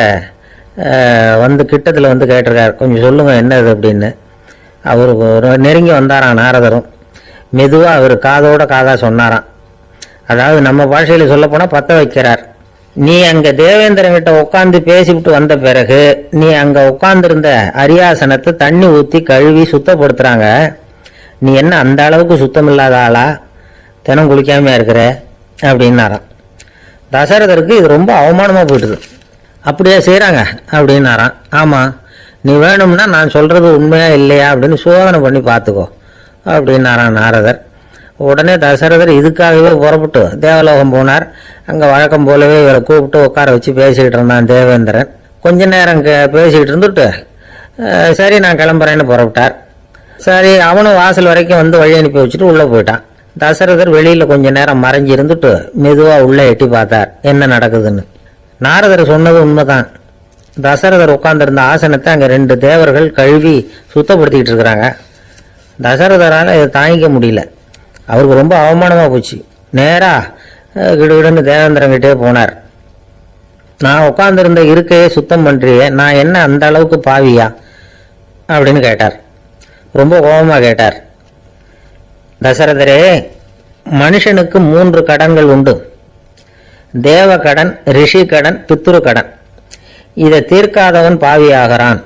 கிட்டத்தில் கேட்டிருக்கார், கொஞ்சம் சொல்லுங்கள் என்னது அப்படின்னு. அவர் நெருங்கி வந்தாராம். நாரதரும் மெதுவாக அவர் காதோட காதாக சொன்னாராம். அதாவது நம்ம பாஷையில் சொல்லப்போனால் பற்ற வைக்கிறார். நீ அங்கே தேவேந்திரங்கிட்ட உட்காந்து பேசிவிட்டு வந்த பிறகு நீ அங்கே உட்காந்துருந்த அரியாசனத்தை தண்ணி ஊற்றி கழுவி சுத்தப்படுத்துகிறாங்க. நீ என்ன அந்த அளவுக்கு சுத்தம் இல்லாத ஆளா, தினம் குளிக்காமையா இருக்கிற அப்படின்னாராம். தசரதருக்கு இது ரொம்ப அவமானமாக போயிட்டுது. அப்படியே செய்கிறாங்க அப்படின்னாராம். ஆமாம், நீ வேணும்னா நான் சொல்கிறது உண்மையா இல்லையா அப்படின்னு சோதனை பண்ணி பார்த்துக்கோ அப்படின்னாரான் நாரதர். உடனே தசரதர் இதுக்காகவே புறப்பட்டு தேவலோகம் போனார். அங்கே வழக்கம் போலவே இவரை கூப்பிட்டு உட்கார வச்சு பேசிக்கிட்டு இருந்தான் தேவேந்திரன். கொஞ்ச நேரம் பேசிக்கிட்டு இருந்துட்டு சரி நான் கிளம்புறேன்னு புறப்பட்டார். சரி, அவனும் வாசல் வரைக்கும் வழி அனுப்பி வச்சுட்டு உள்ளே போயிட்டான். தசரதர் வெளியில் கொஞ்ச நேரம் மறைஞ்சி இருந்துட்டு மெதுவாக உள்ளே எட்டி பார்த்தார் என்ன நடக்குதுன்னு. நாரதர் சொன்னது உண்மைதான். தசரதர் உட்கார்ந்திருந்த ஆசனத்தை அங்கே 2 தேவர்கள் கழுவி சுத்தப்படுத்திக்கிட்டு இருக்கிறாங்க. தசரதரால் இதை தாங்கிக்க முடியல. அவருக்கு ரொம்ப அவமானமாக போச்சு. நேராக கிடுகிடுன்னு தேவேந்திரங்கிட்டே போனார். நான் உட்காந்துருந்த இருக்கையே சுத்தம் பண்ணுறியே, நான் என்ன அந்த அளவுக்கு பாவியா அப்படின்னு கேட்டார். ரொம்ப கோபமாக கேட்டார். தசரதரே, மனுஷனுக்கு 3 கடன்கள் உண்டு. தேவ கடன், ரிஷி கடன், பித்ரு கடன். இதை தீர்க்காதவன் பாவியாகிறான்.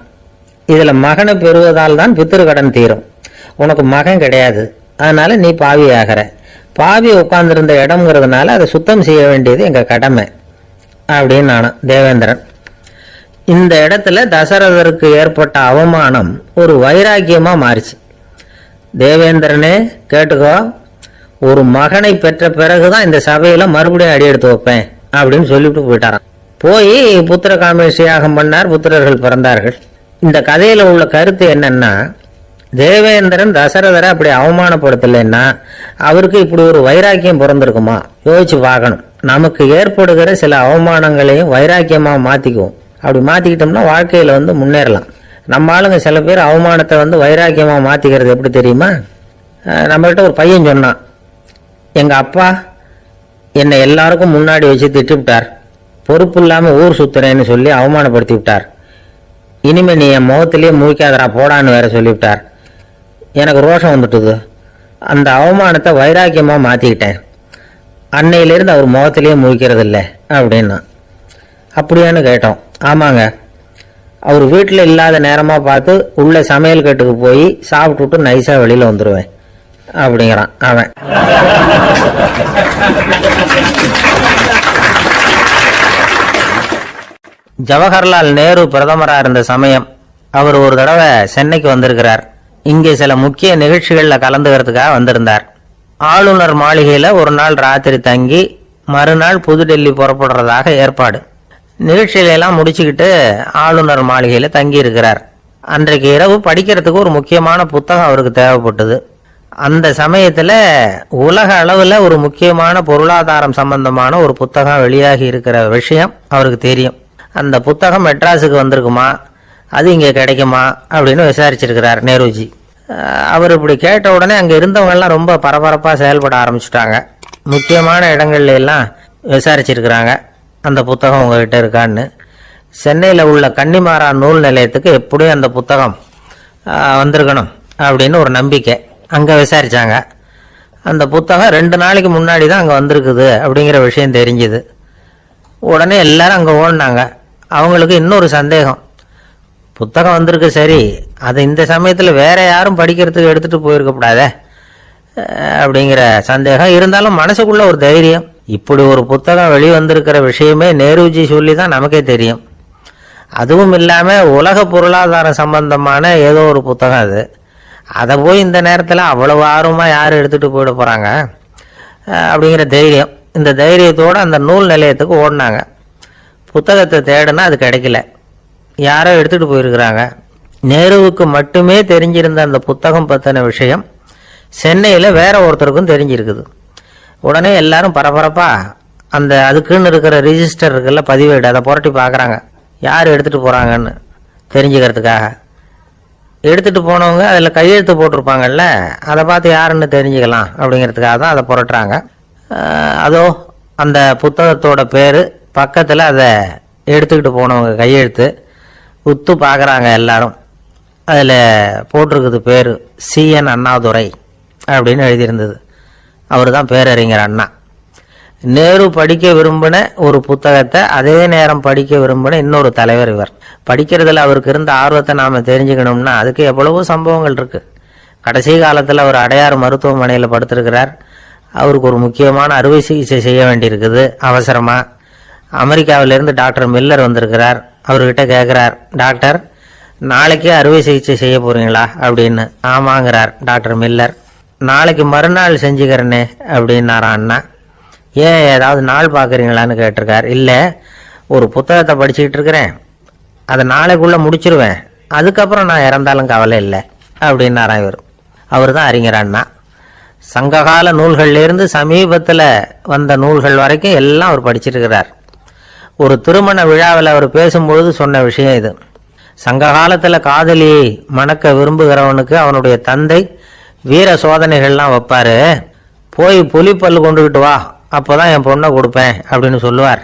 இதில் மகனை பெறுவதால் தான் பித்ரு கடன் தீரும். உனக்கு மகன் கிடையாது, அதனால நீ பாவி ஆகிற. பாவி உட்கார்ந்துருந்த இடம்ங்கிறதுனால அதை சுத்தம் செய்ய வேண்டியது எங்கள் கடமை அப்படின்னு நானும் தேவேந்திரன். இந்த இடத்துல தசரதருக்கு ஏற்பட்ட அவமானம் ஒரு வைராக்கியமாக மாறிச்சு. தேவேந்திரனே கேட்டுக்கோ, ஒரு மகனை பெற்ற பிறகுதான் இந்த சபையில் மறுபடியும் அடி எடுத்து வைப்பேன் அப்படின்னு சொல்லிவிட்டு போயிட்டாராம். போய் புத்திர காமேஷ் யாகம் பண்ணார். புத்திரர்கள் பிறந்தார்கள். இந்த கதையில் உள்ள கருத்து என்னன்னா, தேவேந்திரன் தசரதரை அப்படி அவமானப்படுத்தலைன்னா அவருக்கு இப்படி ஒரு வைராக்கியம் பிறந்திருக்குமா யோசிச்சு பார்க்கணும். நமக்கு ஏற்படுகிற சில அவமானங்களையும் வைராக்கியமாக மாற்றிக்குவோம். அப்படி மாற்றிக்கிட்டோம்னா வாழ்க்கையில் முன்னேறலாம். நம்ம ஆளுங்க சில பேர் அவமானத்தை வைராக்கியமாக மாற்றிக்கிறது எப்படி தெரியுமா? நம்மகிட்ட ஒரு பையன் சொன்னான், எங்கள் அப்பா என்னை எல்லாருக்கும் முன்னாடி வச்சு திட்டுவிட்டார், பொறுப்பு இல்லாமல் ஊர் சுத்துறேன்னு சொல்லி அவமானப்படுத்தி விட்டார். இனிமே நீ என் முகத்திலேயே முழிக்காதரா போடான்னு வேற சொல்லிவிட்டார். எனக்கு ரோஷம் வந்துட்டுது. அந்த அவமானத்தை வைராக்கியமாக மாற்றிக்கிட்டேன். அன்னையிலேருந்து அவர் முகத்திலேயே முழிக்கிறது இல்லை அப்படின்னா. அப்படியான்னு கேட்டோம். ஆமாங்க, அவர் வீட்டில் இல்லாத நேரமாக பார்த்து உள்ள சமையல் கட்டுக்கு போய் சாப்பிட்டுட்டு நைஸாக வெளியில் வந்துடுவேன் அப்படிங்கிறான் அவன். ஜவஹர்லால் நேரு பிரதமராக இருந்த சமயம் அவர் ஒரு தடவை சென்னைக்கு வந்திருக்கிறார். இங்கே சில முக்கிய நிகழ்ச்சிகளில் கலந்துக்கிறதுக்காக வந்திருந்தார். ஆளுநர் மாளிகையில் ஒரு நாள் ராத்திரி தங்கி மறுநாள் புதுடெல்லி புறப்படுறதாக ஏற்பாடு. நிகழ்ச்சிகளெல்லாம் முடிச்சுக்கிட்டு ஆளுநர் மாளிகையில் தங்கி இருக்கிறார். அன்றைக்கு இரவு படிக்கிறதுக்கு ஒரு முக்கியமான புத்தகம் அவருக்கு தேவைப்பட்டது. அந்த சமயத்தில் உலக அளவில் ஒரு முக்கியமான பொருளாதாரம் சம்பந்தமான ஒரு புத்தகம் வெளியாகி இருக்கிற விஷயம் அவருக்கு தெரியும். அந்த புத்தகம் மெட்ராஸுக்கு வந்திருக்குமா, அது இங்கே கிடைக்குமா அப்படின்னு விசாரிச்சிருக்கிறார் நேருஜி. அவர் இப்படி கேட்ட உடனே அங்கே இருந்தவங்கெல்லாம் ரொம்ப பரபரப்பாக செயல்பட ஆரம்பிச்சுட்டாங்க. முக்கியமான இடங்கள்ல எல்லாம் விசாரிச்சிருக்கிறாங்க அந்த புத்தகம் உங்ககிட்ட இருக்கான்னு. சென்னையில் உள்ள கன்னிமாரா நூல் நிலையத்துக்கு எப்படியும் அந்த புத்தகம் வந்திருக்கணும் அப்படின்னு ஒரு நம்பிக்கை. அங்கே விசாரித்தாங்க. அந்த புத்தகம் 2 நாளைக்கு முன்னாடி தான் அங்கே வந்திருக்குது அப்படிங்கிற விஷயம் தெரிஞ்சுது. உடனே எல்லாரும் அங்கே ஓடினாங்க. அவங்களுக்கு இன்னொரு சந்தேகம், புத்தகம் வந்திருக்கு சரி, அது இந்த சமயத்தில் வேற யாரும் படிக்கிறதுக்கு எடுத்துகிட்டு போயிருக்கக்கூடாதே அப்படிங்கிற சந்தேகம் இருந்தாலும் மனசுக்குள்ள ஒரு தைரியம். இப்படி ஒரு புத்தகம் வெளிவந்திருக்கிற விஷயமே நேருஜி சொல்லி தான் நமக்கே தெரியும். அதுவும் இல்லாமல் உலக பொருளாதார சம்பந்தமான ஏதோ ஒரு புத்தகம் அது. அதை போய் இந்த நேரத்தில் அவ்வளவு ஆர்வமாக யார் எடுத்துகிட்டு போயிட போகிறாங்க அப்படிங்கிற தைரியம். இந்த தைரியத்தோடு அந்த நூல் நிலையத்துக்கு ஓடினாங்க. புத்தகத்தை தேடினா அது கிடைக்கல. யாரோ எடுத்துகிட்டு போயிருக்கிறாங்க. நேருவுக்கு மட்டுமே தெரிஞ்சிருந்த அந்த புத்தகம் பற்றின விஷயம் சென்னையில் வேற ஒருத்தருக்கும் தெரிஞ்சிருக்குது. உடனே எல்லாரும் பரபரப்பாக அந்த அதுக்குன்னு இருக்கிற ரிஜிஸ்டர் இருக்குல்ல, பதிவேடு, அதை புரட்டி பார்க்குறாங்க யார் எடுத்துகிட்டு போகிறாங்கன்னு தெரிஞ்சுக்கிறதுக்காக. எடுத்துகிட்டு போனவங்க அதில் கையெழுத்து போட்டிருப்பாங்கல்ல, அதை பார்த்து யாருன்னு தெரிஞ்சுக்கலாம் அப்படிங்கிறதுக்காக தான் அதை புரட்டுறாங்க. அதோ அந்த புத்தகத்தோட பேர் பக்கத்தில் அதை எடுத்துக்கிட்டு போனவங்க கையெழுத்து உத்து பார்க்குறாங்க எல்லாரும். அதில் போட்டிருக்குது பேர் CN அண்ணாதுரை அப்படின்னு எழுதியிருந்தது. அவர் தான் பேரறிஞர் அண்ணா. நேரு படிக்க விரும்பின ஒரு புத்தகத்தை அதே நேரம் படிக்க விரும்பின இன்னொரு தலைவர் இவர். படிக்கிறதுல அவருக்கு இருந்த ஆர்வத்தை நாம் தெரிஞ்சுக்கணும்னா அதுக்கு எவ்வளவோ சம்பவங்கள் இருக்குது. கடைசி காலத்தில் அவர் அடையார் மருத்துவமனையில் படுத்திருக்கிறார். அவருக்கு ஒரு முக்கியமான அறுவை சிகிச்சை செய்ய வேண்டியிருக்குது அவசரமாக. அமெரிக்காவிலேருந்து டாக்டர் மில்லர் வந்திருக்கிறார். அவர்கிட்ட கேட்குறார், டாக்டர் நாளைக்கே அறுவை சிகிச்சை செய்ய போகிறீங்களா அப்படின்னு. ஆமாங்கிறார் டாக்டர் மில்லர். நாளைக்கு மறுநாள் செஞ்சுக்கிறேனே அப்படின்னாரான் அண்ணா. ஏன் ஏதாவது நாள் பார்க்குறீங்களான்னு கேட்டிருக்கார். இல்லை, ஒரு புத்தகத்தை படிச்சுக்கிட்டு இருக்கிறேன், அதை நாளைக்குள்ளே முடிச்சிருவேன், அதுக்கப்புறம் நான் இறந்தாலும் கவலை இல்லை அப்படின்னாரான் இவர். அவர் தான் அறிஞர் அண்ணா. சங்ககால நூல்கள்லேருந்து சமீபத்தில் வந்த நூல்கள் வரைக்கும் எல்லாம் அவர் படிச்சிருக்கிறார். ஒரு திருமண விழாவில் அவர் பேசும்பொழுது சொன்ன விஷயம் இது. சங்க காலத்தில் காதலியை மணக்க விரும்புகிறவனுக்கு அவனுடைய தந்தை வீர சோதனைகள்லாம் வைப்பார். போய் புலிப்பல் கொண்டுக்கிட்டு வா, அப்போ தான் என் பொண்ணை கொடுப்பேன் அப்படின்னு சொல்லுவார்.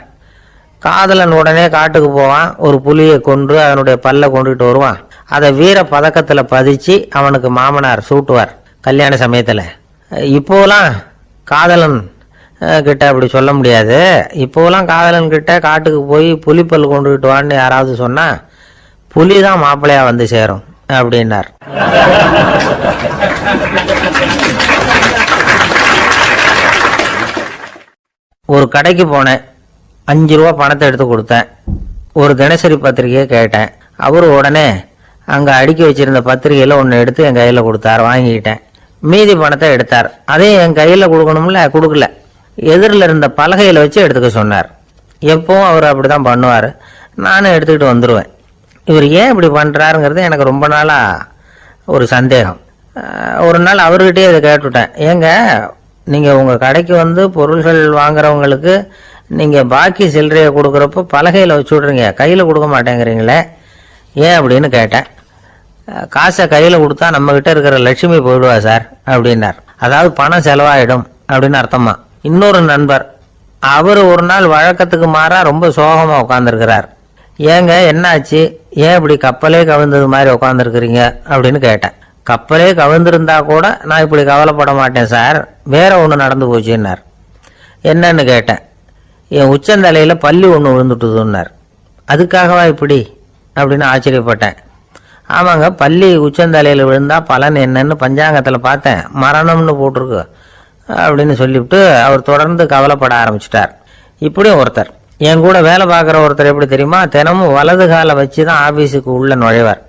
காதலன் உடனே காட்டுக்கு போவான், ஒரு புலியை கொண்டு அதனுடைய பல்லை கொண்டுகிட்டு வருவான். அதை வீர பதக்கத்தில் பதிச்சு அவனுக்கு மாமனார் சூட்டுவார் கல்யாண சமயத்தில். இப்போலாம் காதலன் கிட்ட அப்படி சொல்ல முடியாது. இப்போலாம் காதலன் கிட்ட காட்டுக்கு போய் புலிப்பல் கொண்டுகிட்டு வான்னு யாராவது சொன்னால் புலி தான் மாப்பிள்ளையா வந்து சேரும் அப்படின்னார். ஒரு கடைக்கு போனேன், 5 ரூபா பணத்தை எடுத்து கொடுத்தேன். ஒரு தினசரி பத்திரிகையை கேட்டேன். அவர் உடனே அங்கே அடுக்கி வச்சிருந்த பத்திரிகையில் ஒன்று எடுத்து என் கையில் கொடுத்தார். வாங்கிக்கிட்டேன். மீதி பணத்தை எடுத்தார். அதையும் என் கையில் கொடுக்கணும்ல, கொடுக்கல. எதிரில் இருந்த பலகையில் வச்சு எடுத்துக்க சொன்னார். எப்பவும் அவர் அப்படி தான் பண்ணுவார். நானும் எடுத்துக்கிட்டு வந்துடுவேன். இவர் ஏன் இப்படி பண்ணுறாருங்கிறது எனக்கு ரொம்ப நாளாக ஒரு சந்தேகம். ஒரு நாள் அவர்கிட்டே இதை கேட்டுவிட்டேன். ஏங்க, நீங்கள் உங்கள் கடைக்கு வந்து பொருள்கள் வாங்குறவங்களுக்கு நீங்கள் பாக்கி சில்லறையை கொடுக்குறப்போ பலகையில் வச்சு விட்றீங்க, கையில் கொடுக்க மாட்டேங்கிறீங்களே, ஏன் அப்படின்னு கேட்டேன். காசை கையில் கொடுத்தா நம்மக்கிட்ட இருக்கிற லட்சுமி போயிடுவா சார் அப்படின்னார். அதாவது பணம் செலவாயிடும் அப்படின்னு அர்த்தமா. இன்னொரு நண்பர், அவர் ஒரு நாள் வழக்கத்துக்கு மாறா ரொம்ப சோகமாக உட்காந்துருக்கிறார். ஏங்க என்னாச்சு, ஏன் இப்படி கப்பலே கவிழ்ந்தது மாதிரி உட்காந்துருக்குறீங்க அப்படின்னு கேட்டேன். கப்பலே கவிழ்ந்திருந்தா கூட நான் இப்படி கவலைப்பட மாட்டேன் சார், வேற ஒன்று நடந்து போச்சுன்னார். என்னன்னு கேட்டேன். என் உச்சந்தலையில் பல்லி ஒன்று விழுந்துட்டுதுன்னார். அதுக்காகவா இப்படி அப்படின்னு ஆச்சரியப்பட்டேன். ஆமாங்க, பல்லி உச்சந்தலையில் விழுந்தா பலன் என்னன்னு பஞ்சாங்கத்தில் பார்த்தேன், மரணம்னு போட்டிருக்கு அப்படின்னு சொல்லிவிட்டு அவர் தொடர்ந்து கவலைப்பட ஆரம்பிச்சிட்டார். இப்படியும் ஒருத்தர், என் கூட வேலை பார்க்குற ஒருத்தர் எப்படி தெரியுமா, தினமும் வலது காலை வச்சு தான் ஆஃபீஸுக்கு உள்ளே நுழைவார்.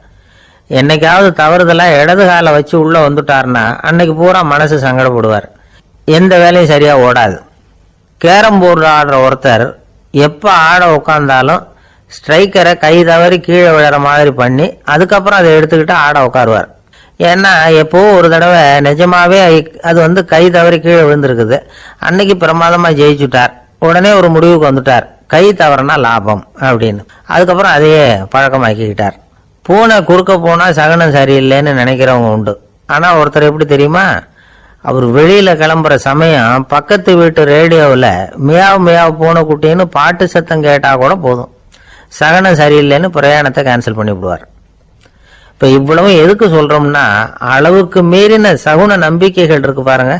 என்னைக்காவது தவறுதலாக இடது காலை வச்சு உள்ளே வந்துட்டார்னா அன்னைக்கு பூரா மனசு சங்கடப்படுவார். எந்த வேலையும் சரியாக ஓடாது. கேரம் போர்டு ஆடுற ஒருத்தர் எப்போ ஆட உட்காந்தாலும் ஸ்ட்ரைக்கரை கை தவறி கீழே விழுற மாதிரி பண்ணி அதுக்கப்புறம் அதை எடுத்துக்கிட்டு ஆட உட்காருவார். ஏன்னா எப்போ ஒரு தடவை நிஜமாவே அது கை தவறி கீழே விழுந்திருக்குது. அன்னைக்கு பிரமாதமாக ஜெயிச்சுட்டார். உடனே ஒரு முடிவுக்கு வந்துட்டார், கை தவறுனா லாபம் அப்படின்னு. அதுக்கப்புறம் அதையே பழக்கமாக்கிக்கிட்டார். பூனை குறுக்க போனால் சகனம் சரியில்லைன்னு நினைக்கிறவங்க உண்டு. ஆனால் ஒருத்தர் எப்படி தெரியுமா, அவர் வெளியில் கிளம்புற சமயம் பக்கத்து வீட்டு ரேடியோவில் மியாவ் மியாவ் பூனை குட்டின்னு பாட்டு சத்தம் கேட்டால் கூட போதும், சகனம் சரியில்லைன்னு பிரயாணத்தை கேன்சல் பண்ணிவிடுவார். இப்போ இவ்வளவு எதுக்கு சொல்றோம்னா, அளவுக்கு மீறின சகுன நம்பிக்கைகள் இருக்கு பாருங்க,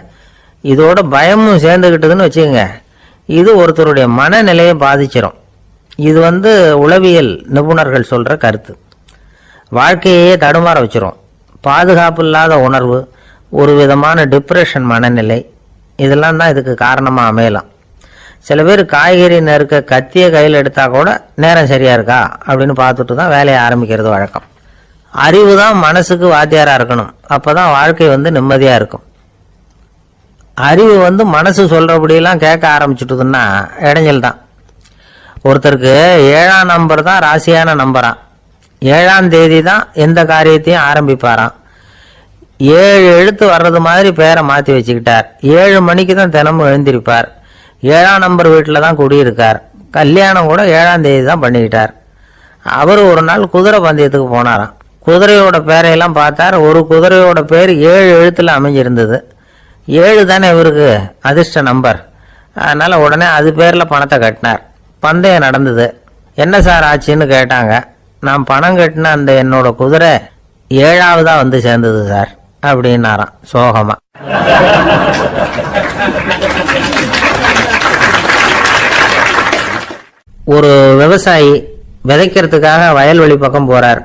இதோட பயமும் சேர்ந்துக்கிட்டதுன்னு வச்சுக்கோங்க, இது ஒருத்தருடைய மனநிலையை பாதிச்சிடும். இது உளவியல் நிபுணர்கள் சொல்ற கருத்து. வாழ்க்கையே தடுமாற வச்சிரும். பாதுகாப்பு இல்லாத உணர்வு, ஒரு விதமான டிப்ரெஷன் மனநிலை, இதெல்லாம் தான் இதுக்கு காரணமாக அமையலாம். சில பேர் காய்கறி நறுக்க கத்தியை கையில் எடுத்தா கூட நேரம் சரியா இருக்கா அப்படின்னு பார்த்துட்டு தான் வேலையை ஆரம்பிக்கிறது வழக்கம். அறிவு தான் மனசுக்கு வாத்தியாரா இருக்கணும், அப்பதான் வாழ்க்கை நிம்மதியா இருக்கும். அறிவு மனசு சொல்றபடியெல்லாம் கேட்க ஆரம்பிச்சுட்டுதுன்னா இடைஞ்சல் தான். ஒருத்தருக்கு 7ஆம் நம்பர் தான் ராசியான நம்பரான், 7ஆம் தேதி தான் எந்த காரியத்தையும் ஆரம்பிப்பாராம். 7 எழுத்து வர்றது மாதிரி பேரை மாற்றி வச்சுக்கிட்டார். 7 மணிக்கு தான் தினமும் எழுந்திருப்பார். 7ஆம் நம்பர் வீட்டில் தான் குடியிருக்கார். கல்யாணம் கூட 7ஆம் தேதி தான் பண்ணிக்கிட்டார். அவர் ஒரு நாள் குதிரை பந்தயத்துக்கு போனாராம். குதிரையோட பேரையெல்லாம் பார்த்தார். ஒரு குதிரையோட பேர் 7 எழுத்துல அமைஞ்சிருந்தது. 7 தானே இவருக்கு அதிர்ஷ்ட நம்பர். அதனால உடனே அது பேரில் பணத்தை கட்டினார். பந்தயம் நடந்தது. என்ன சார் ஆச்சுன்னு கேட்டாங்க. நான் பணம் கட்டின அந்த என்னோட குதிரை 7ஆவதா சேர்ந்தது சார் அப்படின்னாராம் சோகமா. ஒரு விவசாயி விதைக்கிறதுக்காக வயல்வெளி பக்கம் போறார்.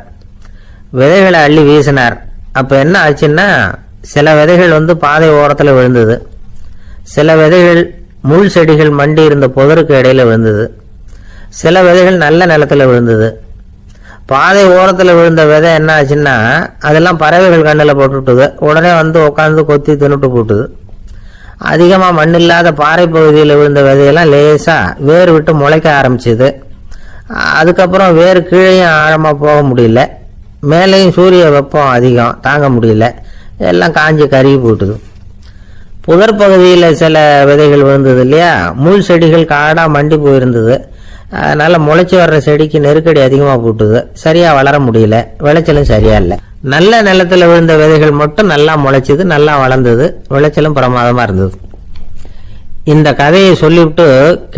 விதைகளை அள்ளி வீசினார். அப்ப என்ன ஆச்சுன்னா, சில விதைகள் பாதை ஓரத்துல விழுந்தது. சில விதைகள் முள் செடிகள் மண்டி இருந்த புதருக்கு இடையில விழுந்தது. சில விதைகள் நல்ல நிலத்துல விழுந்தது. பாதை ஓரத்துல விழுந்த விதை என்ன ஆச்சுன்னா, அதெல்லாம் பறவைகள் கண்ணில் போட்டுட்டுது. உடனே உட்காந்து கொத்தி தின்னுட்டு போட்டுது. அதிகமா மண் இல்லாத பாறை பகுதியில் விழுந்த விதையெல்லாம் லேசா வேர் விட்டு முளைக்க ஆரம்பிச்சுது. அதுக்கப்புறம் வேர் கீழேயும் ஆழமா போக முடியல, மேலேயும் சூரிய வெப்பம் அதிகம் தாங்க முடியல, எல்லாம் காஞ்சி கருகி போட்டுது. புதர் பகுதியில் சில விதைகள் விழுந்தது இல்லையா, முள் செடிகள் காடா மண்டி போயிருந்தது. அதனால முளைச்சி வர்ற செடிக்கு நெருக்கடி அதிகமாக போட்டுது, சரியா வளர முடியல, விளைச்சலும் சரியா இல்லை. நல்ல நிலத்துல விழுந்த விதைகள் மட்டும் நல்லா முளைச்சது, நல்லா வளர்ந்தது, விளைச்சலும் பிரமாதமா இருந்தது. இந்த கதையை சொல்லிவிட்டு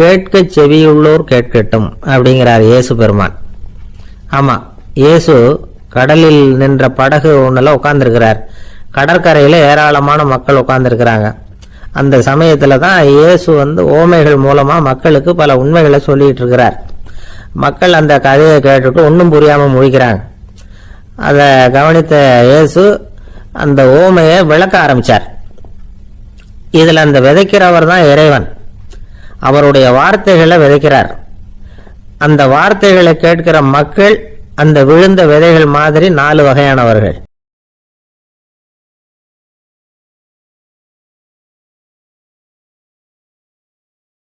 கேட்க செவியுள்ளோர் கேட்கட்டும் அப்படிங்கிறார் இயேசு பெருமான். ஆமா, இயேசு கடலில் நின்ற படகு ஒண்ணுல உட்கார்ந்துருக்கிறார். கடற்கரையில ஏராளமான மக்கள் உட்கார்ந்துருக்கிறாங்க. அந்த சமயத்துல தான் இயேசு ஓமைகள் மூலமா மக்களுக்கு பல உண்மைகளை சொல்லிட்டு இருக்கிறார். மக்கள் அந்த கதையை கேட்டுட்டு ஒன்றும் புரியாம முழிக்கிறாங்க. அதை கவனித்த இயேசு அந்த ஓமையை விளக்க ஆரம்பிச்சார். இதுல அந்த விதைக்கிறவர் தான் இறைவன். அவருடைய வார்த்தைகளை விதைக்கிறார். அந்த வார்த்தைகளை கேட்கிற மக்கள் அந்த விழுந்த விதைகள் மாதிரி 4 வகையானவர்கள்.